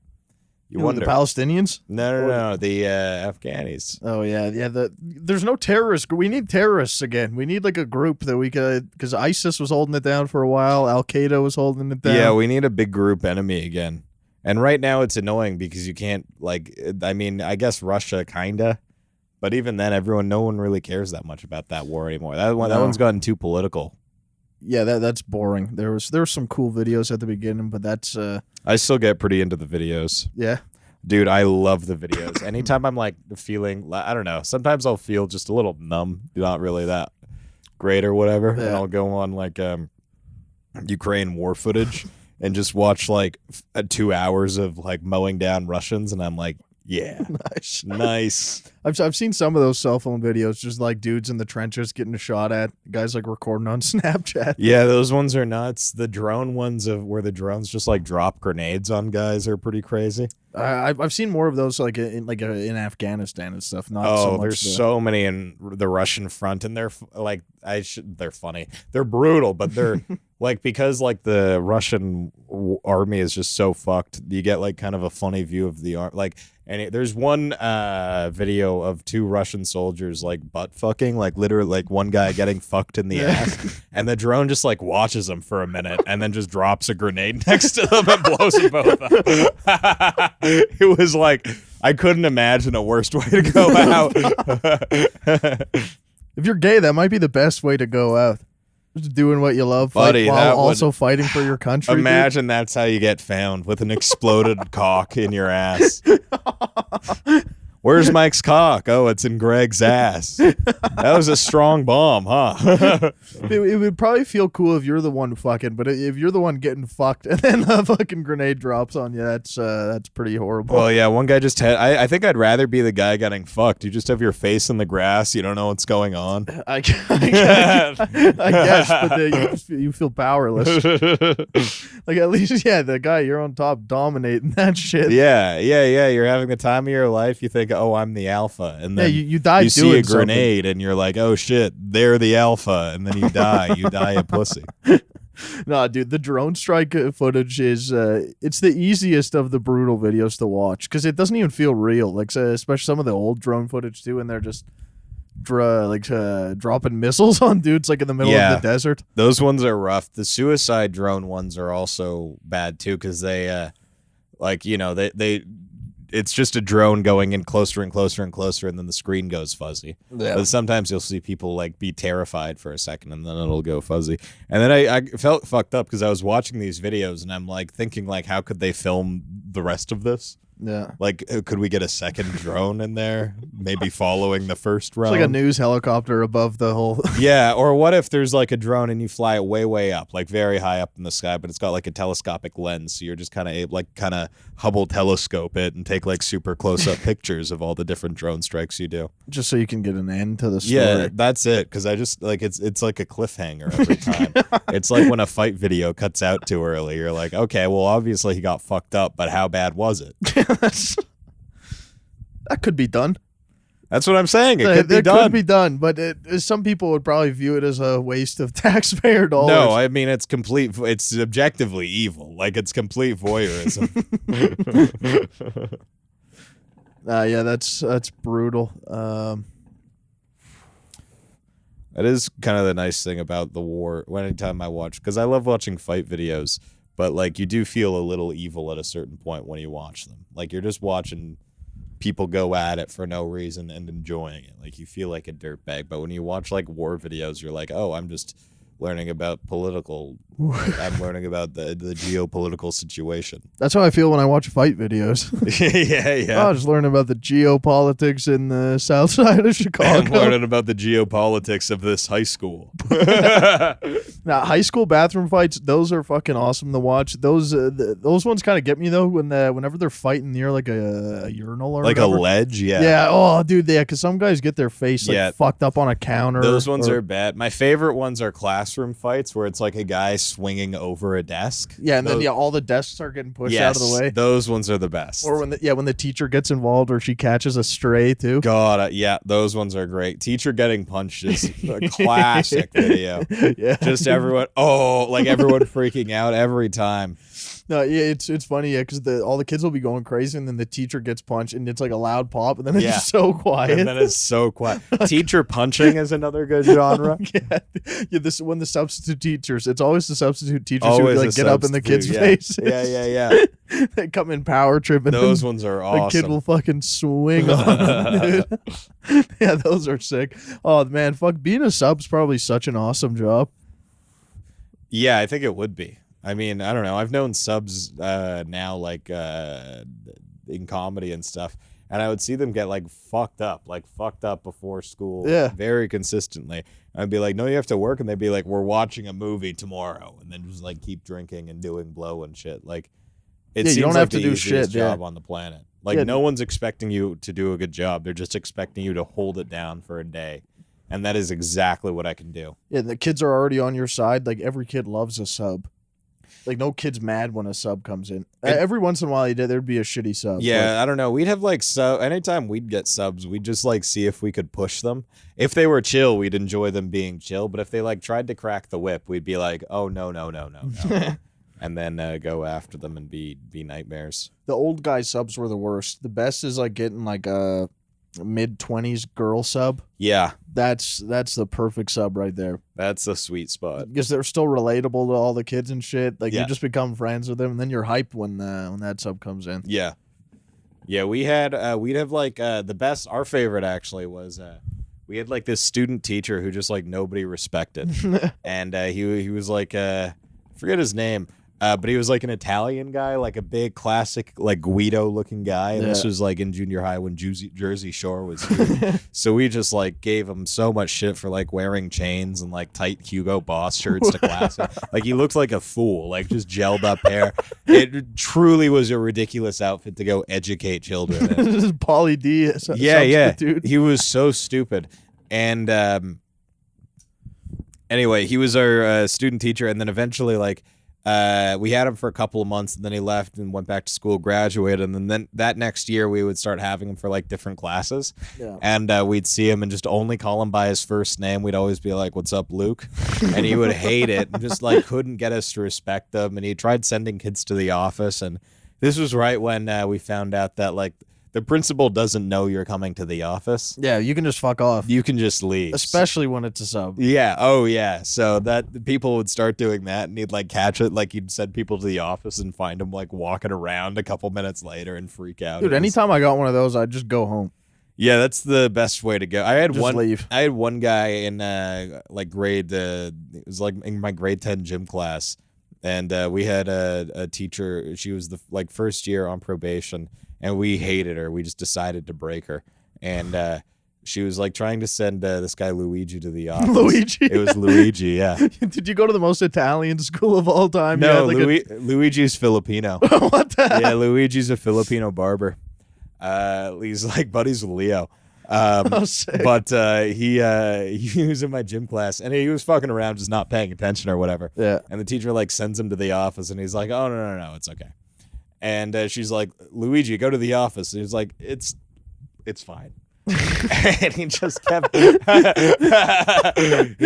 You wonder. The Palestinians? No, the Afghanis. Oh, yeah. There's no terrorists. We need terrorists again. We need like a group that we could, because ISIS was holding it down for a while. Al-Qaeda was holding it down. Yeah, we need a big group enemy again. And right now it's annoying because you can't, like, I mean, I guess Russia kinda. But even then, no one really cares that much about that war anymore. That one's gotten too political. Yeah, that's boring. There was some cool videos at the beginning, but that's I still get pretty into the videos. yeah. Dude, I love the videos. Anytime I'm like feeling, I don't know, sometimes I'll feel just a little numb, not really that great or whatever. Yeah. And I'll go on like Ukraine war footage and just watch like 2 hours of like mowing down Russians. And I'm like, yeah, nice. I've seen some of those cell phone videos, just like dudes in the trenches getting a shot at, guys like recording on Snapchat. Yeah, those ones are nuts. The drone ones where the drones just like drop grenades on guys are pretty crazy. I've seen more of those like in Afghanistan and stuff. Not so much there's so many in the Russian front, and they're like they're funny. They're brutal, but they're like because like the Russian army is just so fucked. You get like kind of a funny view of the like. And there's one video of 2 Russian soldiers like butt fucking, like literally like one guy getting fucked in the ass, and the drone just like watches them for a minute and then just drops a grenade next to them and blows them both up. It was like I couldn't imagine a worse way to go out. If you're gay, that might be the best way to go out. Just doing what you love, Buddy, while also fighting for your country. Imagine that's how you get found, with an exploded cock in your ass. Where's Mike's cock? Oh, it's in Greg's ass. That was a strong bomb, huh? It would probably feel cool if you're the one fucking, but if you're the one getting fucked and then a fucking grenade drops on you, that's pretty horrible. Well, yeah, one guy just had. I think I'd rather be the guy getting fucked. You just have your face in the grass. You don't know what's going on. I guess, but you feel powerless. Like at least, yeah, the guy you're on top dominating that shit. Yeah. You're having the time of your life. You think, oh, I'm the alpha, and then you die. You see a grenade, something. and you're like, oh shit, they're the alpha, and then you die. You die a pussy. No, dude, the drone strike footage is it's the easiest of the brutal videos to watch because it doesn't even feel real. Like especially some of the old drone footage too, and they're just dropping missiles on dudes like in the middle of the desert. Those ones are rough. The suicide drone ones are also bad too because they it's just a drone going in closer and closer and closer, and then the screen goes fuzzy. Yeah. But sometimes you'll see people like be terrified for a second, and then it'll go fuzzy. And then I felt fucked up because I was watching these videos, and I'm like thinking like, how could they film the rest of this? Yeah. Like, could we get a second drone in there? Maybe following the first drone? It's like a news helicopter above the whole. Yeah, or what if there's like a drone and you fly it way, way up, like very high up in the sky, but it's got like a telescopic lens, so you're just kind of Hubble telescope it and take like super close-up pictures of all the different drone strikes you do. Just so you can get an end to the story. Yeah, that's it. Because I just like it's like a cliffhanger every time. It's like when a fight video cuts out too early. You're like, okay, well, obviously he got fucked up, but how bad was it? That could be done. That's what I'm saying. It could be done. Could be done, but some people would probably view it as a waste of taxpayer dollars. No, I mean it's complete. It's objectively evil. Like it's complete voyeurism. Yeah, that's brutal. That is kind of the nice thing about the war. Anytime I watch, because I love watching fight videos, but like you do feel a little evil at a certain point when you watch them. Like you're just watching people go at it for no reason and enjoying it. Like you feel like a dirtbag. But when you watch like war videos, you're like, oh, I'm just learning about political. I'm learning about the geopolitical situation. That's how I feel when I watch fight videos. yeah. I was learning about the geopolitics in the south side of Chicago. I'm learning about the geopolitics of this high school. Now, high school bathroom fights, those are fucking awesome to watch. Those ones kind of get me though whenever they're fighting near like a urinal or like whatever. a ledge. Yeah. Yeah. Oh, dude. Yeah. Because some guys get their face like fucked up on a counter. Those ones are bad. My favorite ones are classroom fights where it's like a guy swinging over a desk. Yeah, and then all the desks are getting pushed out of the way. Those ones are the best. Or when the teacher gets involved or she catches a stray too. God, yeah, those ones are great. Teacher getting punched is a classic video. Yeah, just everyone freaking out every time. No, yeah, it's funny, yeah, because all the kids will be going crazy, and then the teacher gets punched, and it's like a loud pop, and then it's just so quiet. And then it's so quiet. Teacher punching is another good genre. Yeah. This when the substitute teachers, it's always the substitute teachers who like get up in the kids' faces. Yeah. They come in power tripping. Those ones are awesome. The kid will fucking swing on them, dude. Yeah, those are sick. Oh man, fuck, being a sub's probably such an awesome job. Yeah, I think it would be. I mean, I don't know. I've known subs now, like in comedy and stuff, and I would see them get like fucked up before school, very consistently. I'd be like, "No, you have to work," and they'd be like, "We're watching a movie tomorrow," and then just like keep drinking and doing blow and shit. Like, it seems you don't like have to the do easiest shit, job on the planet. Like, no one's expecting you to do a good job. They're just expecting you to hold it down for a day. And that is exactly what I can do. Yeah, the kids are already on your side. Like, every kid loves a sub. Like, no kid's mad when a sub comes in. Every once in a while, there'd be a shitty sub. Yeah, I don't know. We'd have, like, anytime we'd get subs, we'd just, like, see if we could push them. If they were chill, we'd enjoy them being chill. But if they, like, tried to crack the whip, we'd be like, oh, no. And then go after them and be nightmares. The old guy subs were the worst. The best is, like, getting, like, a mid-20s girl sub. Yeah. That's the perfect sub right there. That's a sweet spot. Because they're still relatable to all the kids and shit. Like, you just become friends with them, and then you're hyped when that sub comes in. Yeah. Yeah, we'd have, like, the best, our favorite, actually, was, we had, like, this student teacher who just, like, nobody respected. And he was, like, I forget his name. But he was like an Italian guy, like a big classic, like Guido-looking guy. And this was like in junior high when Jersey Shore was huge. So we just like gave him so much shit for like wearing chains and like tight Hugo Boss shirts to class. Like he looked like a fool, like just gelled up hair. It truly was a ridiculous outfit to go educate children in. This is Pauly D. Yeah. He was so stupid. And anyway, he was our student teacher, and then eventually like. We had him for a couple of months, and then he left and went back to school, graduated, and then that next year we would start having him for like different classes. Yeah. And we'd see him and just only call him by his first name. We'd always be like, "What's up, Luke?" And he would hate it and just like couldn't get us to respect him. And he tried sending kids to the office, and this was right when we found out that like the principal doesn't know you're coming to the office. Yeah, you can just fuck off. You can just leave. Especially when it's a sub. Yeah. Oh, yeah. So that people would start doing that, and he'd like catch it. Like he'd send people to the office and find him like walking around a couple minutes later and freak out. Dude, anytime I got one of those, I'd just go home. Yeah, that's the best way to go. I had leave. I had one guy in like grade. It was like in my grade 10 gym class, and we had a teacher. She was the like first year on probation. and we hated her. We just decided to break her, and she was like trying to send this guy Luigi to the office. Luigi? It was Luigi, yeah. Did you go to the most Italian school of all time? No, You had, like, Luigi's Filipino. what the hell? Yeah, Luigi's a Filipino barber. He's like buddies with Leo. Sick. But he was in my gym class, and he was fucking around, just not paying attention or whatever. Yeah. And the teacher like sends him to the office, and he's like, "Oh no, it's okay." And she's like, "Luigi, go to the office." And he's like, "It's fine." And he just kept he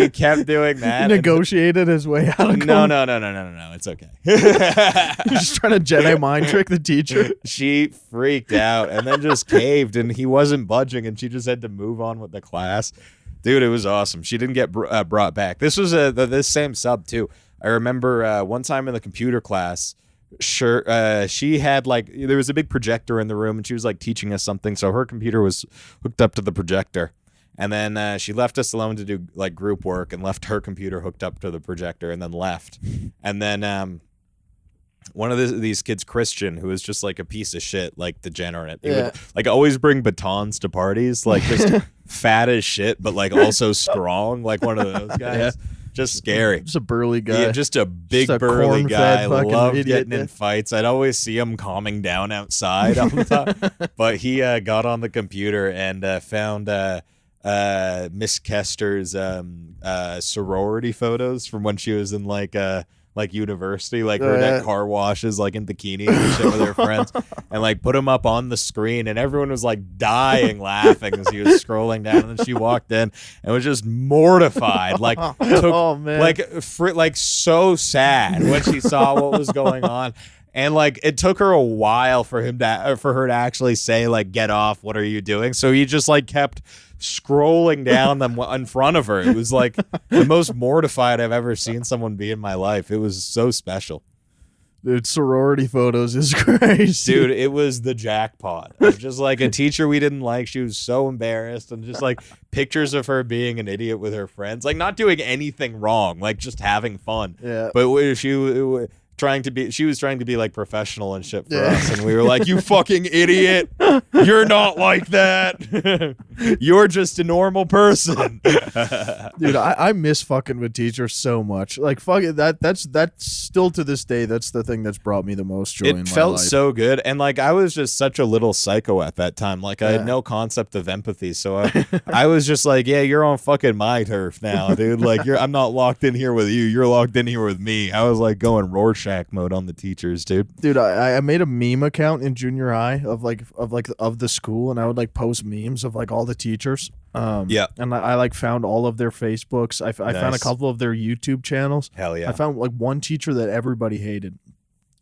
kept doing that. He negotiated his way out of No, it's okay. You're just trying to Jedi mind trick the teacher. She freaked out and then just caved, and he wasn't budging, and she just had to move on with the class. Dude, it was awesome. She didn't get brought back. This was this same sub too. I remember one time in the computer class, she had like, there was a big projector in the room, and she was like teaching us something, so her computer was hooked up to the projector, and then she left us alone to do like group work, and left her computer hooked up to the projector, and then left. And then one of these kids, Christian, who was just like a piece of shit, like degenerate, he would like always bring batons to parties, like just fat as shit, but like also strong, like one of those guys. Yeah. Just scary. Just a burly guy. Yeah, just a big Just a burly corn-fed guy. fucking Loved idiot. getting in fights. I'd always see him calming down outside all the time. But he got on the computer and found Miss Kester's sorority photos from when she was in like university, like her at car washes, like in bikinis and shit with her friends, and like put them up on the screen, and everyone was like dying laughing as he was scrolling down, and then she walked in and was just mortified, like took, oh man, like so sad when she saw what was going on. And like it took her a while for her to actually say like, "Get off! What are you doing?" So he just like kept scrolling down them in front of her. It was like the most mortified I've ever seen someone be in my life. It was so special. Dude, sorority photos is crazy. Dude, it was the jackpot. Just like a teacher we didn't like. She was so embarrassed, and just like pictures of her being an idiot with her friends, like not doing anything wrong, like just having fun. Yeah. But she was trying to be like professional and shit for us, and we were like, "You fucking idiot, you're not like that. You're just a normal person." Dude, I miss fucking with teachers so much. Like fuck it, that's still to this day, that's the thing that's brought me the most joy in my life. It felt so good, and like I was just such a little psycho at that time. Like I had no concept of empathy, so I was just like, "Yeah, you're on fucking my turf now, dude. Like I'm not locked in here with you. You're locked in here with me." I was like going Rorschach mode on the teachers, dude. Dude, I made a meme account in junior high of the school, and I would like post memes of like all the teachers. Yeah, and I like found all of their Facebooks. I found a couple of their YouTube channels. Hell yeah. I found like one teacher that everybody hated.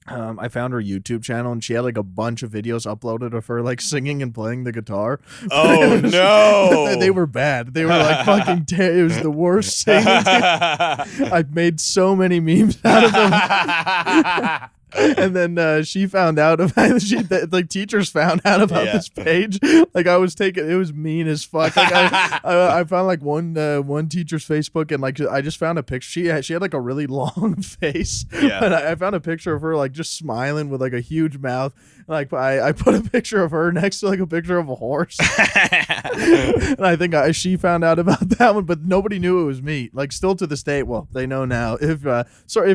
I found her YouTube channel, and she had like a bunch of videos uploaded of her like singing and playing the guitar. Oh no, they were bad. They were like fucking. It was the worst singing. I made so many memes out of them. And then she found out about like teachers found out about this page. Like I was taking, it was mean as fuck. Like I found like one teacher's Facebook, and like I just found a picture. She had like a really long face. Yeah. And I found a picture of her like just smiling with like a huge mouth. Like I put a picture of her next to like a picture of a horse. And I think she found out about that one, but nobody knew it was me. Like still to this day, well, they know now. If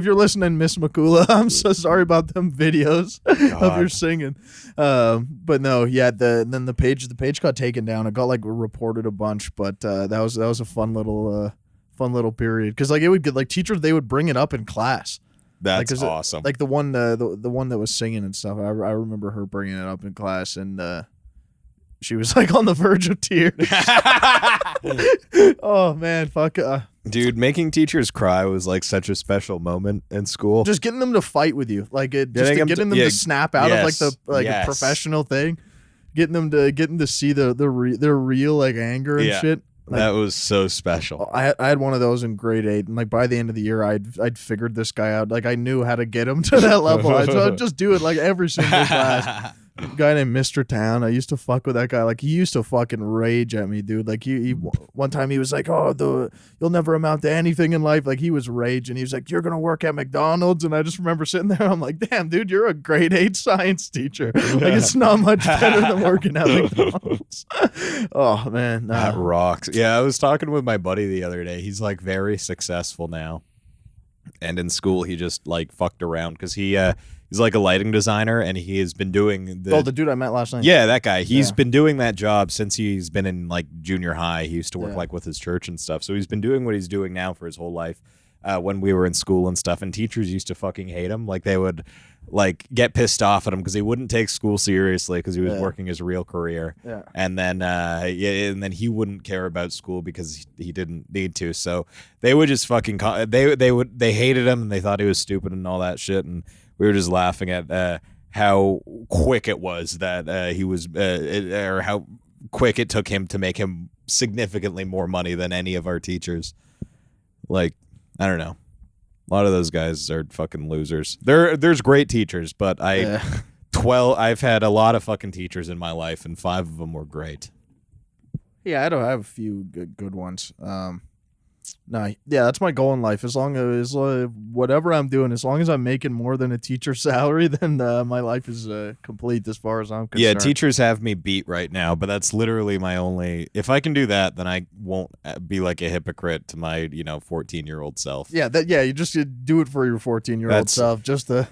you're listening, Miss Makula, I'm so sorry about them videos of your singing. But no, yeah. Then the page got taken down. It got like reported a bunch, but that was a fun little period, because like it would get like teachers, they would bring it up in class. That's like, awesome. Like the one that was singing and stuff. I remember her bringing it up in class, and she was like on the verge of tears. Oh man, fuck. Dude, making teachers cry was like such a special moment in school. Just getting them to fight with you, like getting them to snap out of like a professional thing, getting to see their real like anger and shit. Like, that was so special. I had one of those in grade 8, and like by the end of the year, I'd figured this guy out. Like I knew how to get him to that level. I'd just do it like every single class. guy named Mr. Town. I used to fuck with that guy. Like, he used to fucking rage at me, dude. Like, he one time he was like, "Oh, you'll never amount to anything in life." Like, he was raging. He was like, "You're gonna work at McDonald's," and I just remember sitting there. I'm like, "Damn, dude, you're a grade 8 science teacher. Like, it's not much better than working at McDonald's." Oh man, that rocks. Yeah, I was talking with my buddy the other day. He's like very successful now, and in school he just like fucked around because he's like a lighting designer, and he has been doing the dude I met last night. Yeah, that guy. He's been doing that job since he's been in like junior high. He used to work like with his church and stuff. So he's been doing what he's doing now for his whole life. When we were in school and stuff, and teachers used to fucking hate him. Like, they would like get pissed off at him because he wouldn't take school seriously because he was working his real career. Yeah. And then and then he wouldn't care about school because he didn't need to. So they would just fucking they hated him, and they thought he was stupid and all that shit. And we were just laughing at how quick it was that he was or how quick it took him to make him significantly more money than any of our teachers. Like, I don't know. A lot of those guys are fucking losers. There's great teachers, but I've had a lot of fucking teachers in my life, and 5 of them were great. Yeah, I have a few good ones. That's my goal in life. As long as whatever I'm doing, as long as I'm making more than a teacher's salary, then my life is complete as far as I'm concerned. Yeah, teachers have me beat right now, but that's literally my only. If I can do that, then I won't be like a hypocrite to my 14-year-old self. Yeah, you just do it for your 14-year-old self.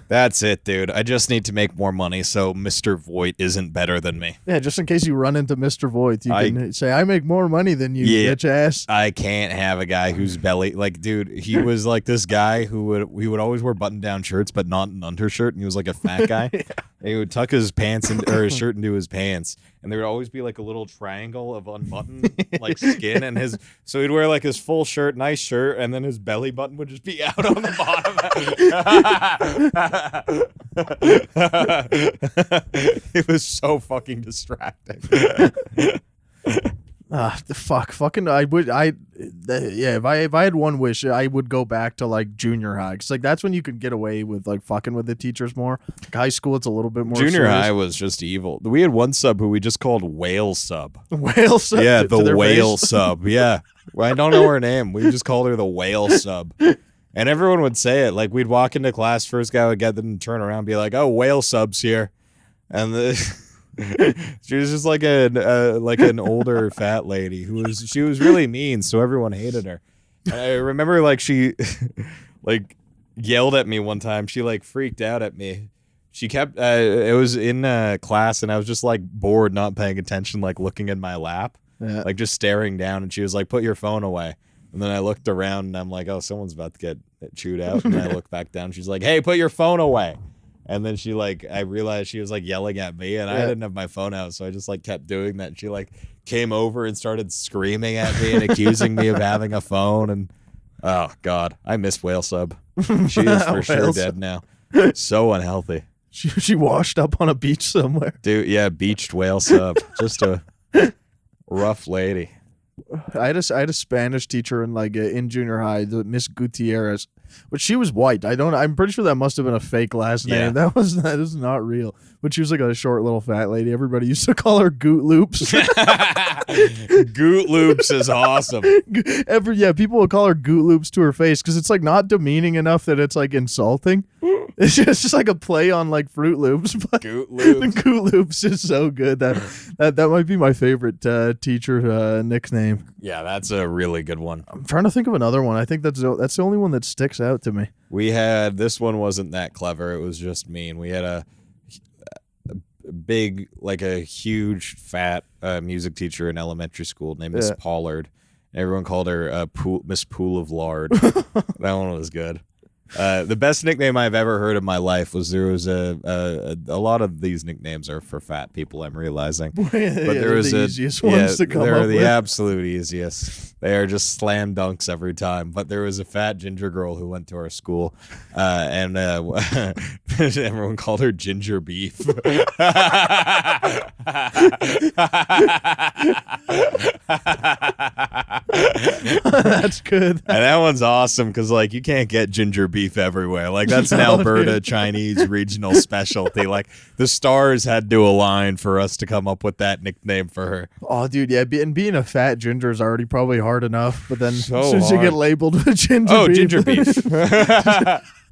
That's it, dude. I just need to make more money, so Mr. Voight isn't better than me. Yeah, just in case you run into Mr. Voight, you can say, "I make more money than you, bitch ass." I can't have a guy whose belly, like, dude, he was like this guy who would always wear button-down shirts but not an undershirt, and he was like a fat guy. And he would tuck his pants or his shirt into his pants, and there would always be like a little triangle of unbuttoned like skin, and so he'd wear like his full shirt, nice shirt, and then his belly button would just be out on the bottom. It was so fucking distracting. Fucking if I had one wish, I would go back to like junior high, cause like that's when you could get away with like fucking with the teachers more. Like, high school, it's a little bit more junior serious. High was just evil. We had one sub who we just called Whale Sub. Whale Sub? Yeah, the Whale Sub. Yeah, I don't know her name. We just called her the Whale Sub, and everyone would say it. Like, we'd walk into class, first guy would get them and turn around and be like, "Oh, Whale Sub's here," and she was just like an older fat lady she was really mean, so everyone hated her. I remember like she like yelled at me one time. She like freaked out at me. She kept it was in class, and I was just like bored, not paying attention, like looking in my lap, like just staring down, and she was like, "Put your phone away." And then I looked around, and I'm like, "Oh, someone's about to get chewed out." And I look back down, she's like, "Hey, put your phone away." And then I realized she was like yelling at me, and I didn't have my phone out, so I just like kept doing that. And she like came over and started screaming at me and accusing me of having a phone. And oh god, I miss Whale Sub. She is for sure dead now. So unhealthy. She washed up on a beach somewhere. Dude, yeah, beached Whale Sub. Just a rough lady. I had a Spanish teacher in junior high, the Miss Gutierrez, but she was white. I'm pretty sure that must have been a fake last name. That is not real. But she was like a short little fat lady. Everybody used to call her Goot Loops. Goot Loops is awesome. People would call her Goot Loops to her face because it's like not demeaning enough that it's like insulting. It's just like a play on like Fruit Loops. But Goot Loops. The Goot Loops is so good. That might be my favorite teacher nickname. Yeah, that's a really good one. I'm trying to think of another one. I think that's the only one that sticks out to me. This one wasn't that clever. It was just mean. We had a big, like a huge fat music teacher in elementary school named Miss Pollard. Everyone called her Miss Pool of Lard. That one was good. The best nickname I've ever heard in my life was a lot of these nicknames are for fat people, I'm realizing. But there was the easiest ones to come up with. They're the absolute easiest. They are just slam dunks every time. But there was a fat ginger girl who went to our school, and everyone called her Ginger Beef. That's good. And that one's awesome because like you can't get ginger beef beef everywhere. Like that's an Alberta Chinese regional specialty. Like the stars had to align for us to come up with that nickname for her. Oh, dude, yeah. Being a fat ginger is already probably hard enough, but then So as soon as you hard. get labeled with ginger Oh, beef. ginger beef.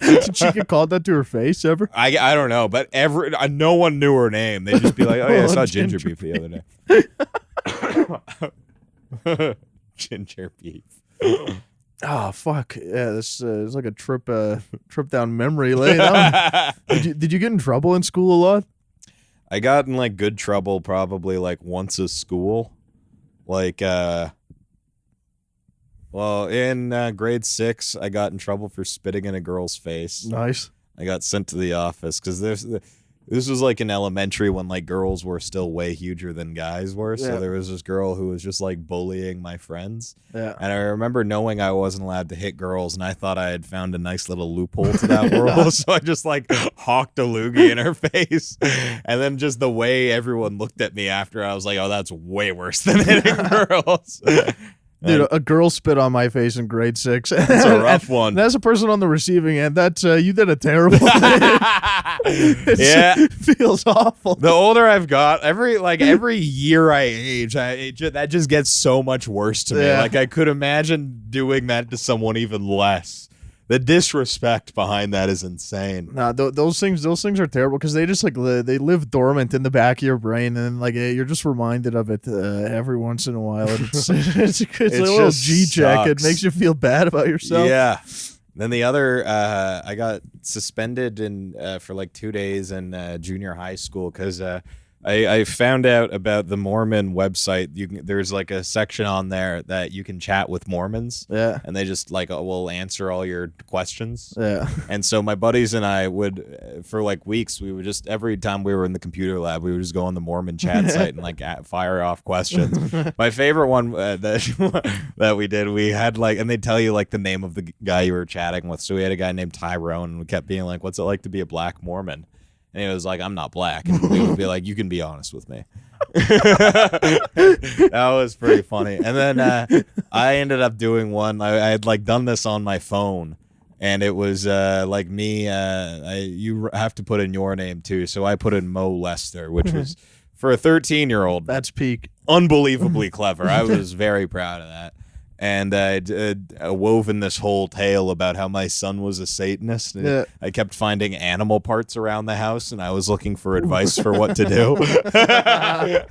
Did she get called that to her face ever? I don't know, but no one knew her name. They'd just be like, oh yeah, I saw ginger beef the other day. Ginger beef. Oh fuck! Yeah, this is like a trip down memory lane. Did you get in trouble in school a lot? I got in like good trouble probably like once a school. Like well, in grade 6, I got in trouble for spitting in a girl's face. Nice. I got sent to the office because this was like in elementary when like girls were still way huger than guys were. Yeah. So there was this girl who was just like bullying my friends. Yeah. And I remember knowing I wasn't allowed to hit girls, and I thought I had found a nice little loophole to that world. So I just like hawked a loogie in her face. And then just the way everyone looked at me after, I was like, oh, that's way worse than hitting girls. Dude, a girl spit on my face in grade 6. It's a rough one. And as a person on the receiving end, that's you did a terrible thing. Yeah. It feels awful. The older I've got, every year I age, that just gets so much worse to me. Yeah. Like I could imagine doing that to someone even less. The disrespect behind that is insane. Nah, those things are terrible because they just like they live dormant in the back of your brain, and like you're just reminded of it every once in a while. And it's a little just G check. It sucks. makes you feel bad about yourself. Yeah. Then the other, I got suspended for like 2 days in junior high school because I found out about the Mormon website. There's like a section on there that you can chat with Mormons. Yeah. And they just like will answer all your questions. Yeah. And so my buddies and I would, for like weeks, we would just, every time we were in the computer lab, we would just go on the Mormon chat site and like fire off questions. My favorite one that we did, we had like, and they'd tell you like the name of the guy you were chatting with. So we had a guy named Tyrone, and we kept being like, what's it like to be a black Mormon? And he was like, I'm not black. And we would be like, you can be honest with me. That was pretty funny. And then I ended up doing one. I had like done this on my phone, and it was like me. You have to put in your name too. So I put in Mo Lester, which was for a 13-year-old. That's peak. Unbelievably clever. I was very proud of that. And I'd woven this whole tale about how my son was a Satanist. And Yeah. I kept finding animal parts around the house, and I was looking for advice for what to do.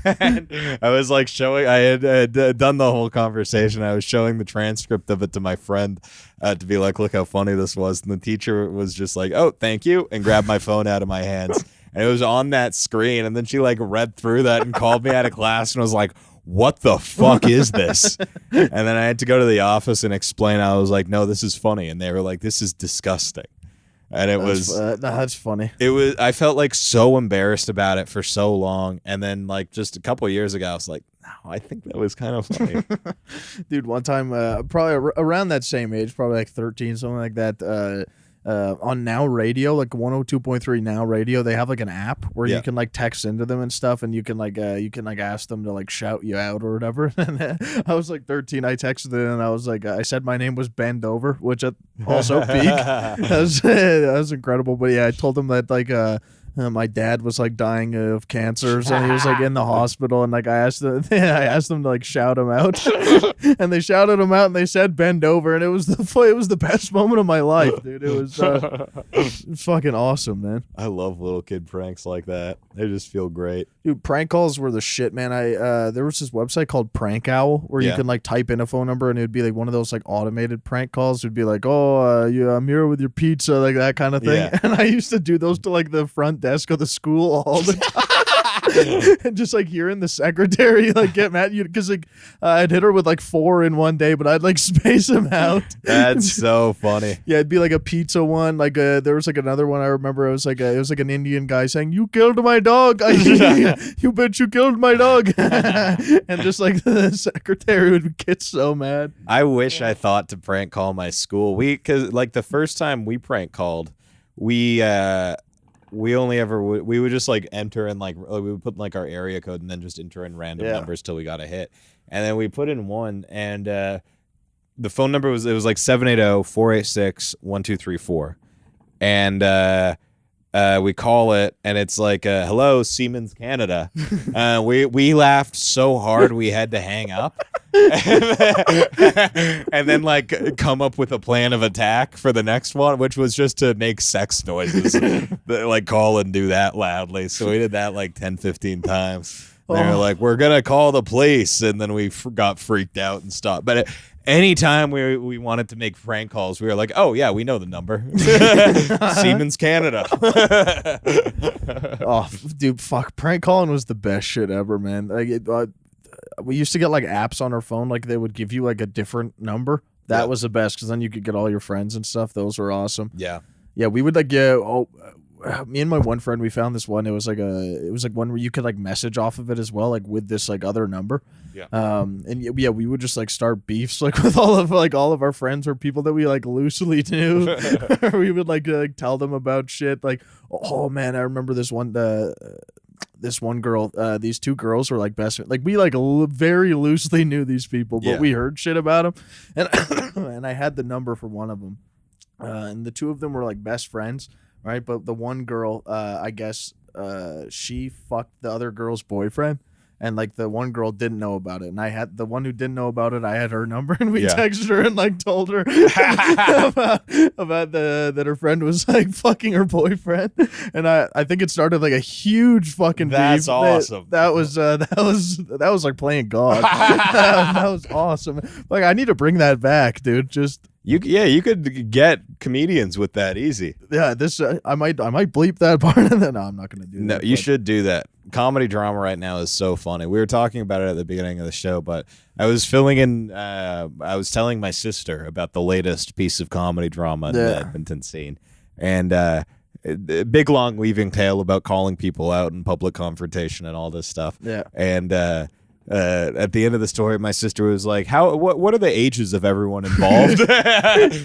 And I was like I had done the whole conversation. I was showing the transcript of it to my friend to be like, look how funny this was. And the teacher was just like, oh, thank you, and grabbed my phone out of my hands. And it was on that screen. And then she like read through that and called me out of class and was like, what the fuck is this? And then I had to go to the office and explain. I was like, no, this is funny. And they were like, this is disgusting. And That's funny. I felt like so embarrassed about it for so long. And then like just a couple of years ago, I was like, no, I think that was kind of funny. Dude, one time, probably around that same age, probably like 13, something like that, on Now Radio, like 102.3 Now Radio, they have like an app where you can like text into them and stuff, and you can like ask them to like shout you out or whatever. And I was like 13, I texted it, and I was like, I said my name was Bend Over, which also peak. That was incredible. But yeah, I told them that like my dad was like dying of cancer, so he was like in the hospital, and like I asked them to like shout him out, and they shouted him out, and they said bend over, and it was the best moment of my life, dude. It was fucking awesome, man. I love little kid pranks like that. They just feel great. Dude, prank calls were the shit, man. There was this website called Prank Owl where you can like type in a phone number, and it would be like one of those like automated prank calls. It'd be like, oh, I'm here with your pizza, like that kind of thing. Yeah. And I used to do those to like the front desk of the school all the time. And just like hearing the secretary like get mad at you because like I'd hit her with like 4 in one day, but I'd like space them out. That's so funny. Yeah, it'd be like a pizza one. Like there was like another one I remember. It was like an Indian guy saying, "You killed my dog. You bet you killed my dog." And just like the secretary would get so mad. I wish I thought to prank call my school. Because like the first time we prank called, we would just like enter and like we would put in like our area code and then just enter in random numbers till we got a hit. And then we put in one, and the phone number was like 780-486-1234, and we call it, and it's like, hello, Siemens Canada. We laughed so hard we had to hang up. And then like come up with a plan of attack for the next one, which was just to make sex noises, like call and do that loudly. So we did that like 10-15 times. They were like, we're gonna call the police, and then we got freaked out and stopped. But anytime we wanted to make prank calls, we were like, oh yeah, we know the number. Siemens Canada. Oh, dude, fuck, prank calling was the best shit ever, man. Like we used to get like apps on our phone, like they would give you like a different number. That was the best, because then you could get all your friends and stuff. Those were awesome. Yeah, we would like me and my one friend, we found this one. It was like one where you could like message off of it as well, like with this like other number. And yeah, we would just like start beefs like with all of our friends or people that we like loosely knew. We would like tell them about shit. Like, oh man, I remember this one girl. These two girls were like best friends. Like we like very loosely knew these people, but we heard shit about them, and and I had the number for one of them, and the two of them were like best friends. Right, but the one girl, I guess, she fucked the other girl's boyfriend, and like the one girl didn't know about it, and I had the one who didn't know about it. I had her number, and we texted her and like told her about that her friend was like fucking her boyfriend, and I think it started like a huge fucking beef. That's awesome. That was like playing God. That was awesome. Like I need to bring that back, dude. Just. You could get comedians with that easy. Yeah, this I might bleep that part, and then no, I'm not gonna do that. No, you should do that. Comedy drama right now is so funny. We were talking about it at the beginning of the show, but I was filling in. I was telling my sister about the latest piece of comedy drama in the Edmonton scene, and a big long weaving tale about calling people out in public confrontation and all this stuff. Yeah, and. At the end of the story, my sister was like, what are the ages of everyone involved?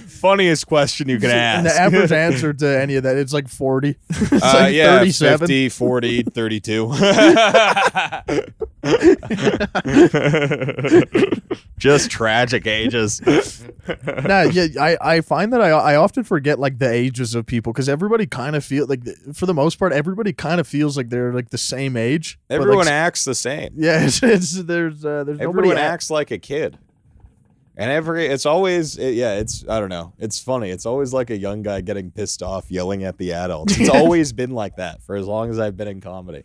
Funniest question you can ask. And the average answer to any of that, it's like 40. It's like 37. 50, 40, 32. Just tragic ages. I find that I often forget like the ages of people, because everybody kind of feel like, for the most part, everybody kind of feels like they're like the same age. Everyone acts the same. Yeah, there's everyone acts like a kid, and it's always it's I don't know, it's funny. It's always like a young guy getting pissed off yelling at the adults. It's always been like that for as long as I've been in comedy.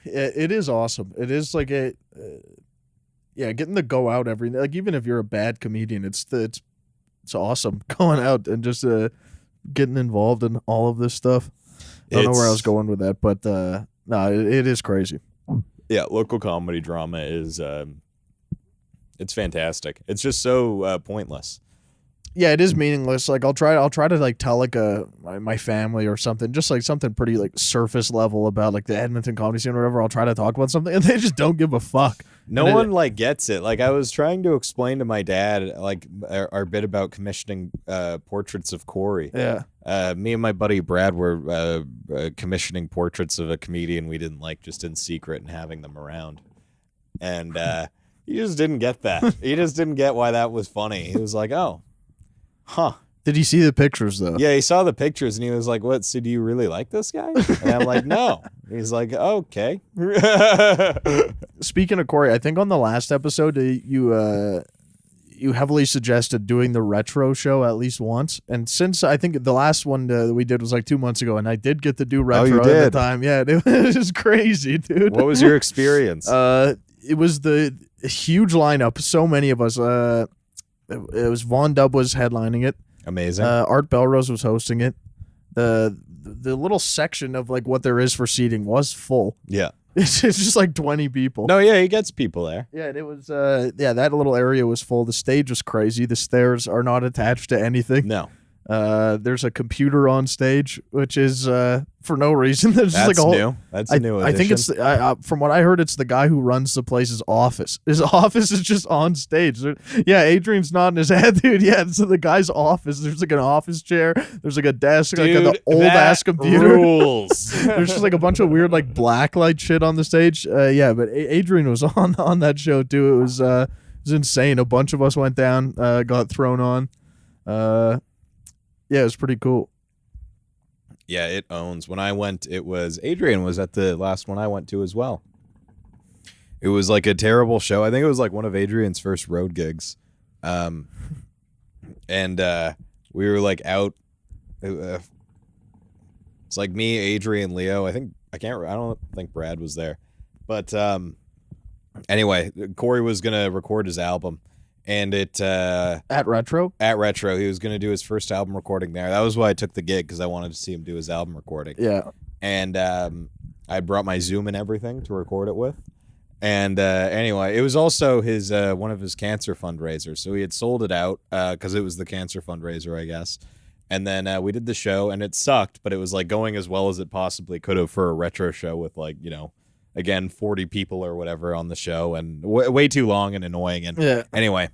It is awesome. It is like getting to go out every, like, even if you're a bad comedian, it's awesome going out and just getting involved in all of this stuff. I don't know where I was going with that, but no, it is crazy. Yeah, local comedy drama is it's fantastic. It's just so pointless. Yeah, it is meaningless. Like I'll try to like tell like my family or something, just like something pretty like surface level about like the Edmonton comedy scene or whatever. I'll try to talk about something, and they just don't give a fuck. No one like gets it. Like I was trying to explain to my dad like our bit about commissioning portraits of Corey. Yeah. Me and my buddy Brad were commissioning portraits of a comedian we didn't like, just in secret, and having them around. And he just didn't get that. He just didn't get why that was funny. He was like, oh. Huh. Did he see the pictures though? Yeah, he saw the pictures and he was like, "What? So do you really like this guy?" And I'm like, "No." He's like, "Okay." Speaking of Corey, I think on the last episode you heavily suggested doing the retro show at least once, and since I think the last one that we did was like 2 months ago, and I did get to do retro at the time. Yeah, it was crazy, dude. What was your experience? It was the huge lineup. So many of us. It was Von Dub was headlining it. Amazing. Art Belrose was hosting it. The little section of like what there is for seating was full. Yeah. It's just like 20 people. No, yeah, he gets people there. Yeah, and it was that little area was full. The stage was crazy. The stairs are not attached to anything. No. There's a computer on stage, which is for no reason. There's just like a whole, new. That's a new addition. I think it's from what I heard, it's the guy who runs the place's office. His office is just on stage. Yeah, Adrian's nodding his head, dude. Yeah, so the guy's office. There's like an office chair. There's like a desk, dude, like an old ass computer. Rules. There's just like a bunch of weird like black light shit on the stage. Yeah, but Adrian was on that show too. was insane. A bunch of us went down, got thrown on. Yeah, it was pretty cool. Yeah, it owns. When I went, Adrian was at the last one I went to as well. It was like a terrible show. I think it was like one of Adrian's first road gigs. And we were like out. It's like me, Adrian, Leo. I don't think Brad was there. But anyway, Corey was going to record his album. And At Retro? At Retro. He was going to do his first album recording there. That was why I took the gig, because I wanted to see him do his album recording. Yeah. And I brought my Zoom and everything to record it with. And anyway, it was also his one of his cancer fundraisers. So he had sold it out because it was the cancer fundraiser, I guess. And then we did the show, and it sucked, but it was like going as well as it possibly could have for a retro show with like, again, 40 people or whatever on the show, and way too long and annoying. And anyway,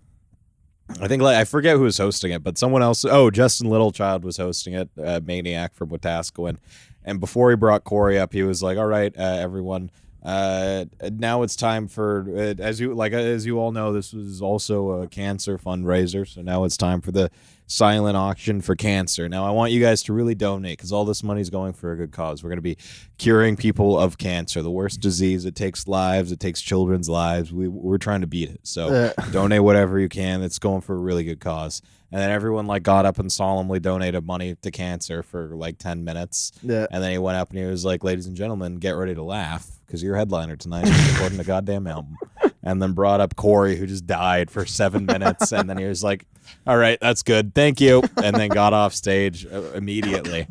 I think I forget who was hosting it, but someone else. Oh, Justin Littlechild was hosting it, Maniac from Wetaskiwin. And before he brought Corey up, he was like, "All right, everyone. Now it's time for as you all know, this was also a cancer fundraiser, so now it's time for the silent auction for cancer. Now I want you guys to really donate, because all this money is going for a good cause. We're going to be curing people of cancer, the worst disease. It takes lives, it takes children's lives. We're trying to beat it, so donate whatever you can. It's going for a really good cause." And then everyone like got up and solemnly donated money to cancer for like 10 minutes. Yeah. And then he went up and he was like, "Ladies and gentlemen, get ready to laugh, because you're headliner tonight. You're recording a goddamn album." And then brought up Corey, who just died for 7 minutes. And then he was like, "All right, that's good. Thank you." And then got off stage immediately.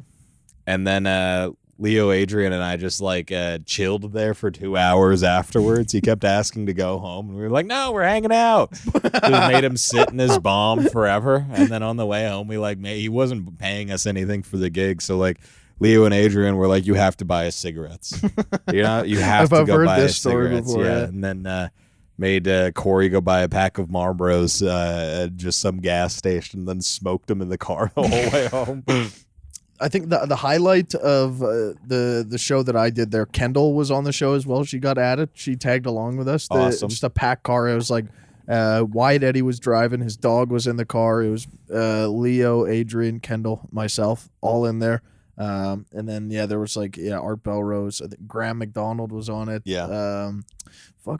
And then Leo, Adrian, and I just like chilled there for 2 hours afterwards. He kept asking to go home, and we were like, "No, we're hanging out." Just made him sit in his bomb forever. And then on the way home, he wasn't paying us anything for the gig, so like Leo and Adrian were like, "You have to buy us cigarettes. You have to go buy us cigarettes." Before, yeah. And then made Corey go buy a pack of Marlboros at just some gas station, and then smoked them in the car the whole way home. I think the highlight of the show that I did there, Kendall was on the show as well. She got added. She tagged along with us. Awesome. Just a packed car. It was like Wyatt Eddie was driving. His dog was in the car. It was Leo, Adrian, Kendall, myself, all in there. And then there was like Art Belrose. I think Graham McDonald was on it. Yeah.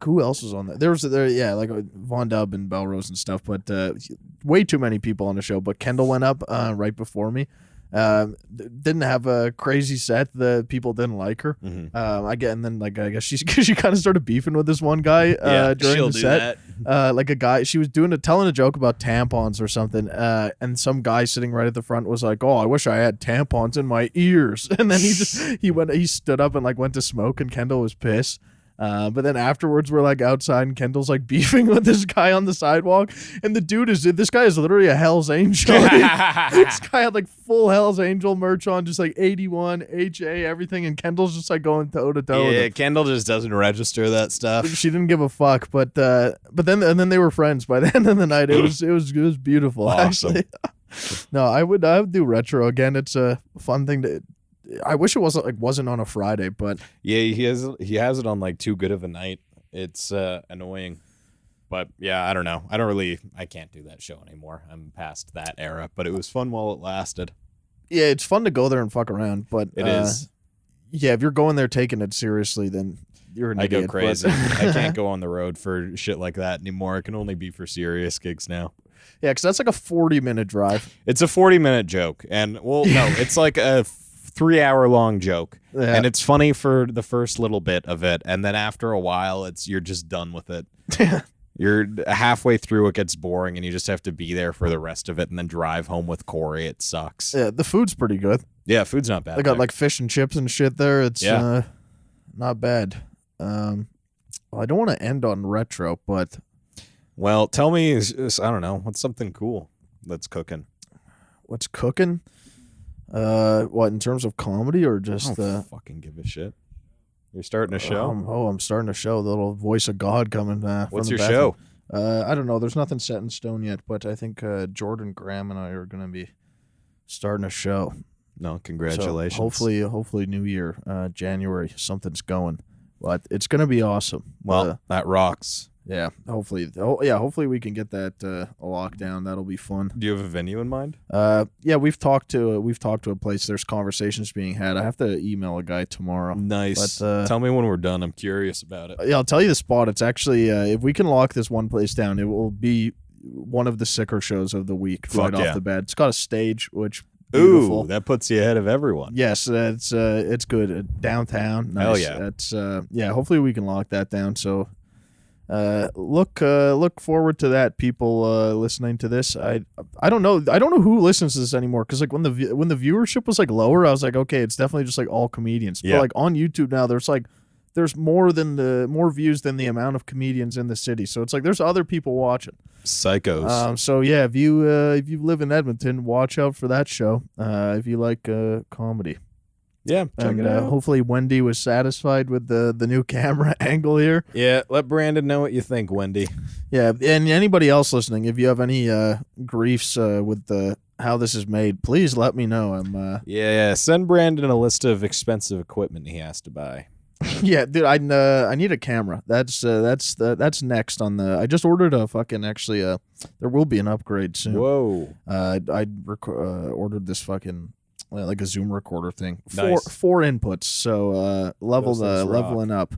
Who else was on that? There was like Von Dub and Belrose and stuff, but way too many people on the show. But Kendall went up right before me. Didn't have a crazy set. The people didn't like her. Mm-hmm. I guess she kind of started beefing with this one guy during the set. Like a guy, she was telling a joke about tampons or something, and some guy sitting right at the front was like, "Oh, I wish I had tampons in my ears." And then he stood up and like went to smoke, and Kendall was pissed. But then afterwards, we're like outside, and Kendall's like beefing with this guy on the sidewalk, and this guy is literally a Hell's Angel. This guy had like full Hell's Angel merch on, just like 81 HA everything, and Kendall's just like going toe to toe. Yeah, Kendall just doesn't register that stuff. She didn't give a fuck, but then they were friends by the end of the night. It was beautiful. Awesome. Actually. No, I would do retro again. It's a fun thing to. I wish it wasn't on a Friday, but yeah, he has it on like too good of a night. It's annoying, but yeah, I don't know. I can't do that show anymore. I'm past that era, but it was fun while it lasted. Yeah, it's fun to go there and fuck around, but it is. Yeah, if you're going there taking it seriously, then you're an idiot. I go crazy. I can't go on the road for shit like that anymore. It can only be for serious gigs now. Yeah, because that's like a 40-minute drive. It's a 40-minute joke, and it's like a 3-hour-long joke, and it's funny for the first little bit of it, and then after a while, you're just done with it. You're halfway through, it gets boring, and you just have to be there for the rest of it, and then drive home with Corey. It sucks. Yeah, the food's pretty good. Yeah, food's not bad. They got like fish and chips and shit there. It's not bad. Well, I don't want to end on retro, but well, tell me, I don't know, what's something cool that's cooking? What's cooking? What, in terms of comedy or just I don't fucking give a shit. You're starting a show? I'm starting a show. The little voice of God coming. What's your show? I don't know. There's nothing set in stone yet, but I think Jordan Graham and I are going to be starting a show. No, congratulations. So hopefully New Year, January, something's going. But it's going to be awesome. Well, that rocks. Yeah, hopefully we can get that locked down. That'll be fun. Do you have a venue in mind? Yeah, we've talked to a place. There's conversations being had. I have to email a guy tomorrow. Nice. But, tell me when we're done. I'm curious about it. Yeah, I'll tell you the spot. It's actually if we can lock this one place down, it will be one of the sicker shows of the week right off the bat. It's got a stage, which beautiful. Ooh, that puts you ahead of everyone. Yes, it's good downtown. Nice. Hell yeah. It's hopefully we can lock that down. So look forward to that, people listening to this. I don't know who listens to this anymore, because like when the viewership was like lower, I was like, okay, it's definitely just like all comedians. Yeah. But like on YouTube now, there's more views than the amount of comedians in the city. So it's like there's other people watching. Psychos. So yeah, if you live in Edmonton, watch out for that show. If you like comedy. Yeah, check it out. Hopefully Wendy was satisfied with the new camera angle here. Yeah, let Brandon know what you think, Wendy. Yeah, and anybody else listening, if you have any griefs with how this is made, please let me know. Yeah, send Brandon a list of expensive equipment he has to buy. Yeah, dude, I need a camera. That's next on the. I just ordered a fucking there will be an upgrade soon. Whoa. Ordered this fucking like a Zoom recorder thing. Nice. Four inputs, so leveling up.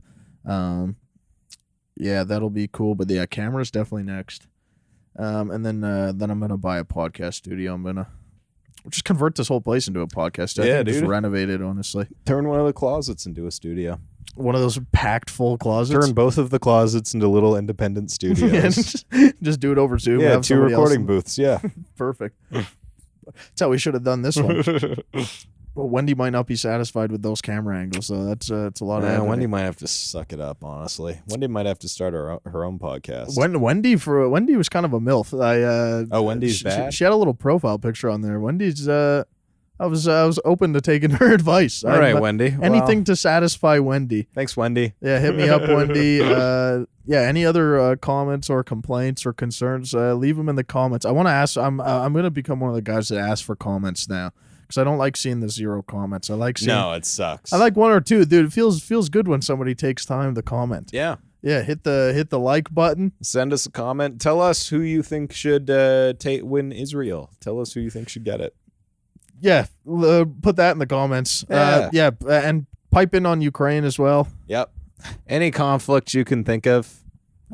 Yeah, that'll be cool. But yeah, camera's definitely next. And then I'm gonna buy a podcast studio. I'm gonna just convert this whole place into a podcast studio. Yeah, just dude. renovate it, honestly. Turn one of the closets into a studio. One of those packed full closets. Turn both of the closets into little independent studios. just do it over Zoom. Yeah, have 2 somebody else recording booths. Yeah. Perfect. That's how we should have done this one. Well, Wendy might not be satisfied with those camera angles, so that's it's a lot of editing. Wendy might have to suck it up, honestly. Wendy might have to start her own podcast. Wendy was kind of a MILF. Wendy's bad? She had a little profile picture on there. Wendy's I was open to taking her advice. All right, Wendy. Anything to satisfy Wendy. Thanks, Wendy. Yeah, hit me up, Wendy. Yeah, any other comments or complaints or concerns, leave them in the comments. I want to ask. I'm going to become one of the guys that ask for comments now, because I don't like seeing the 0 comments. I like seeing. No, it sucks. I like 1 or 2, dude. It feels good when somebody takes time to comment. Yeah. Yeah, hit the like button. Send us a comment. Tell us who you think should win Israel. Tell us who you think should get it. Yeah, put that in the comments. Yeah. And pipe in on Ukraine as well. Yep. Any conflict you can think of.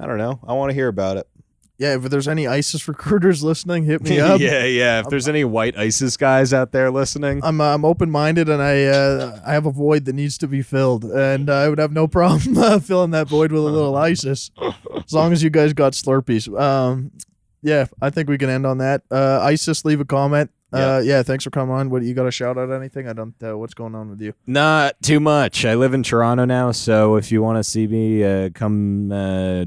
I don't know. I want to hear about it. Yeah, if there's any ISIS recruiters listening, hit me up. Yeah. If there's any white ISIS guys out there listening. I'm open-minded, and I have a void that needs to be filled, and I would have no problem filling that void with a little ISIS, as long as you guys got Slurpees. Yeah, I think we can end on that. ISIS, leave a comment. Yeah, thanks for coming on. What, you got a shout out anything? I don't. What's going on with you? Not too much. I live in Toronto now, so if you want to see me, come. I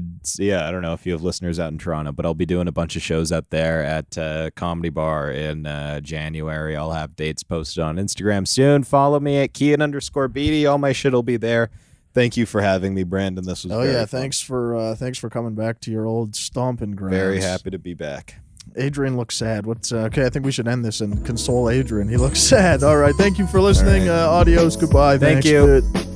don't know if you have listeners out in Toronto, but I'll be doing a bunch of shows out there at Comedy Bar in January. I'll have dates posted on Instagram soon. Follow me at cian_beatty. All my shit will be there. Thank you for having me, Brandon. This was very fun. Thanks for coming back to your old stomping grounds. Very happy to be back. Adrian looks sad. What's okay? I think we should end this and console Adrian. He looks sad. All right. Thank you for listening. All right. Adios. Goodbye. Thank Thanks. you. Good.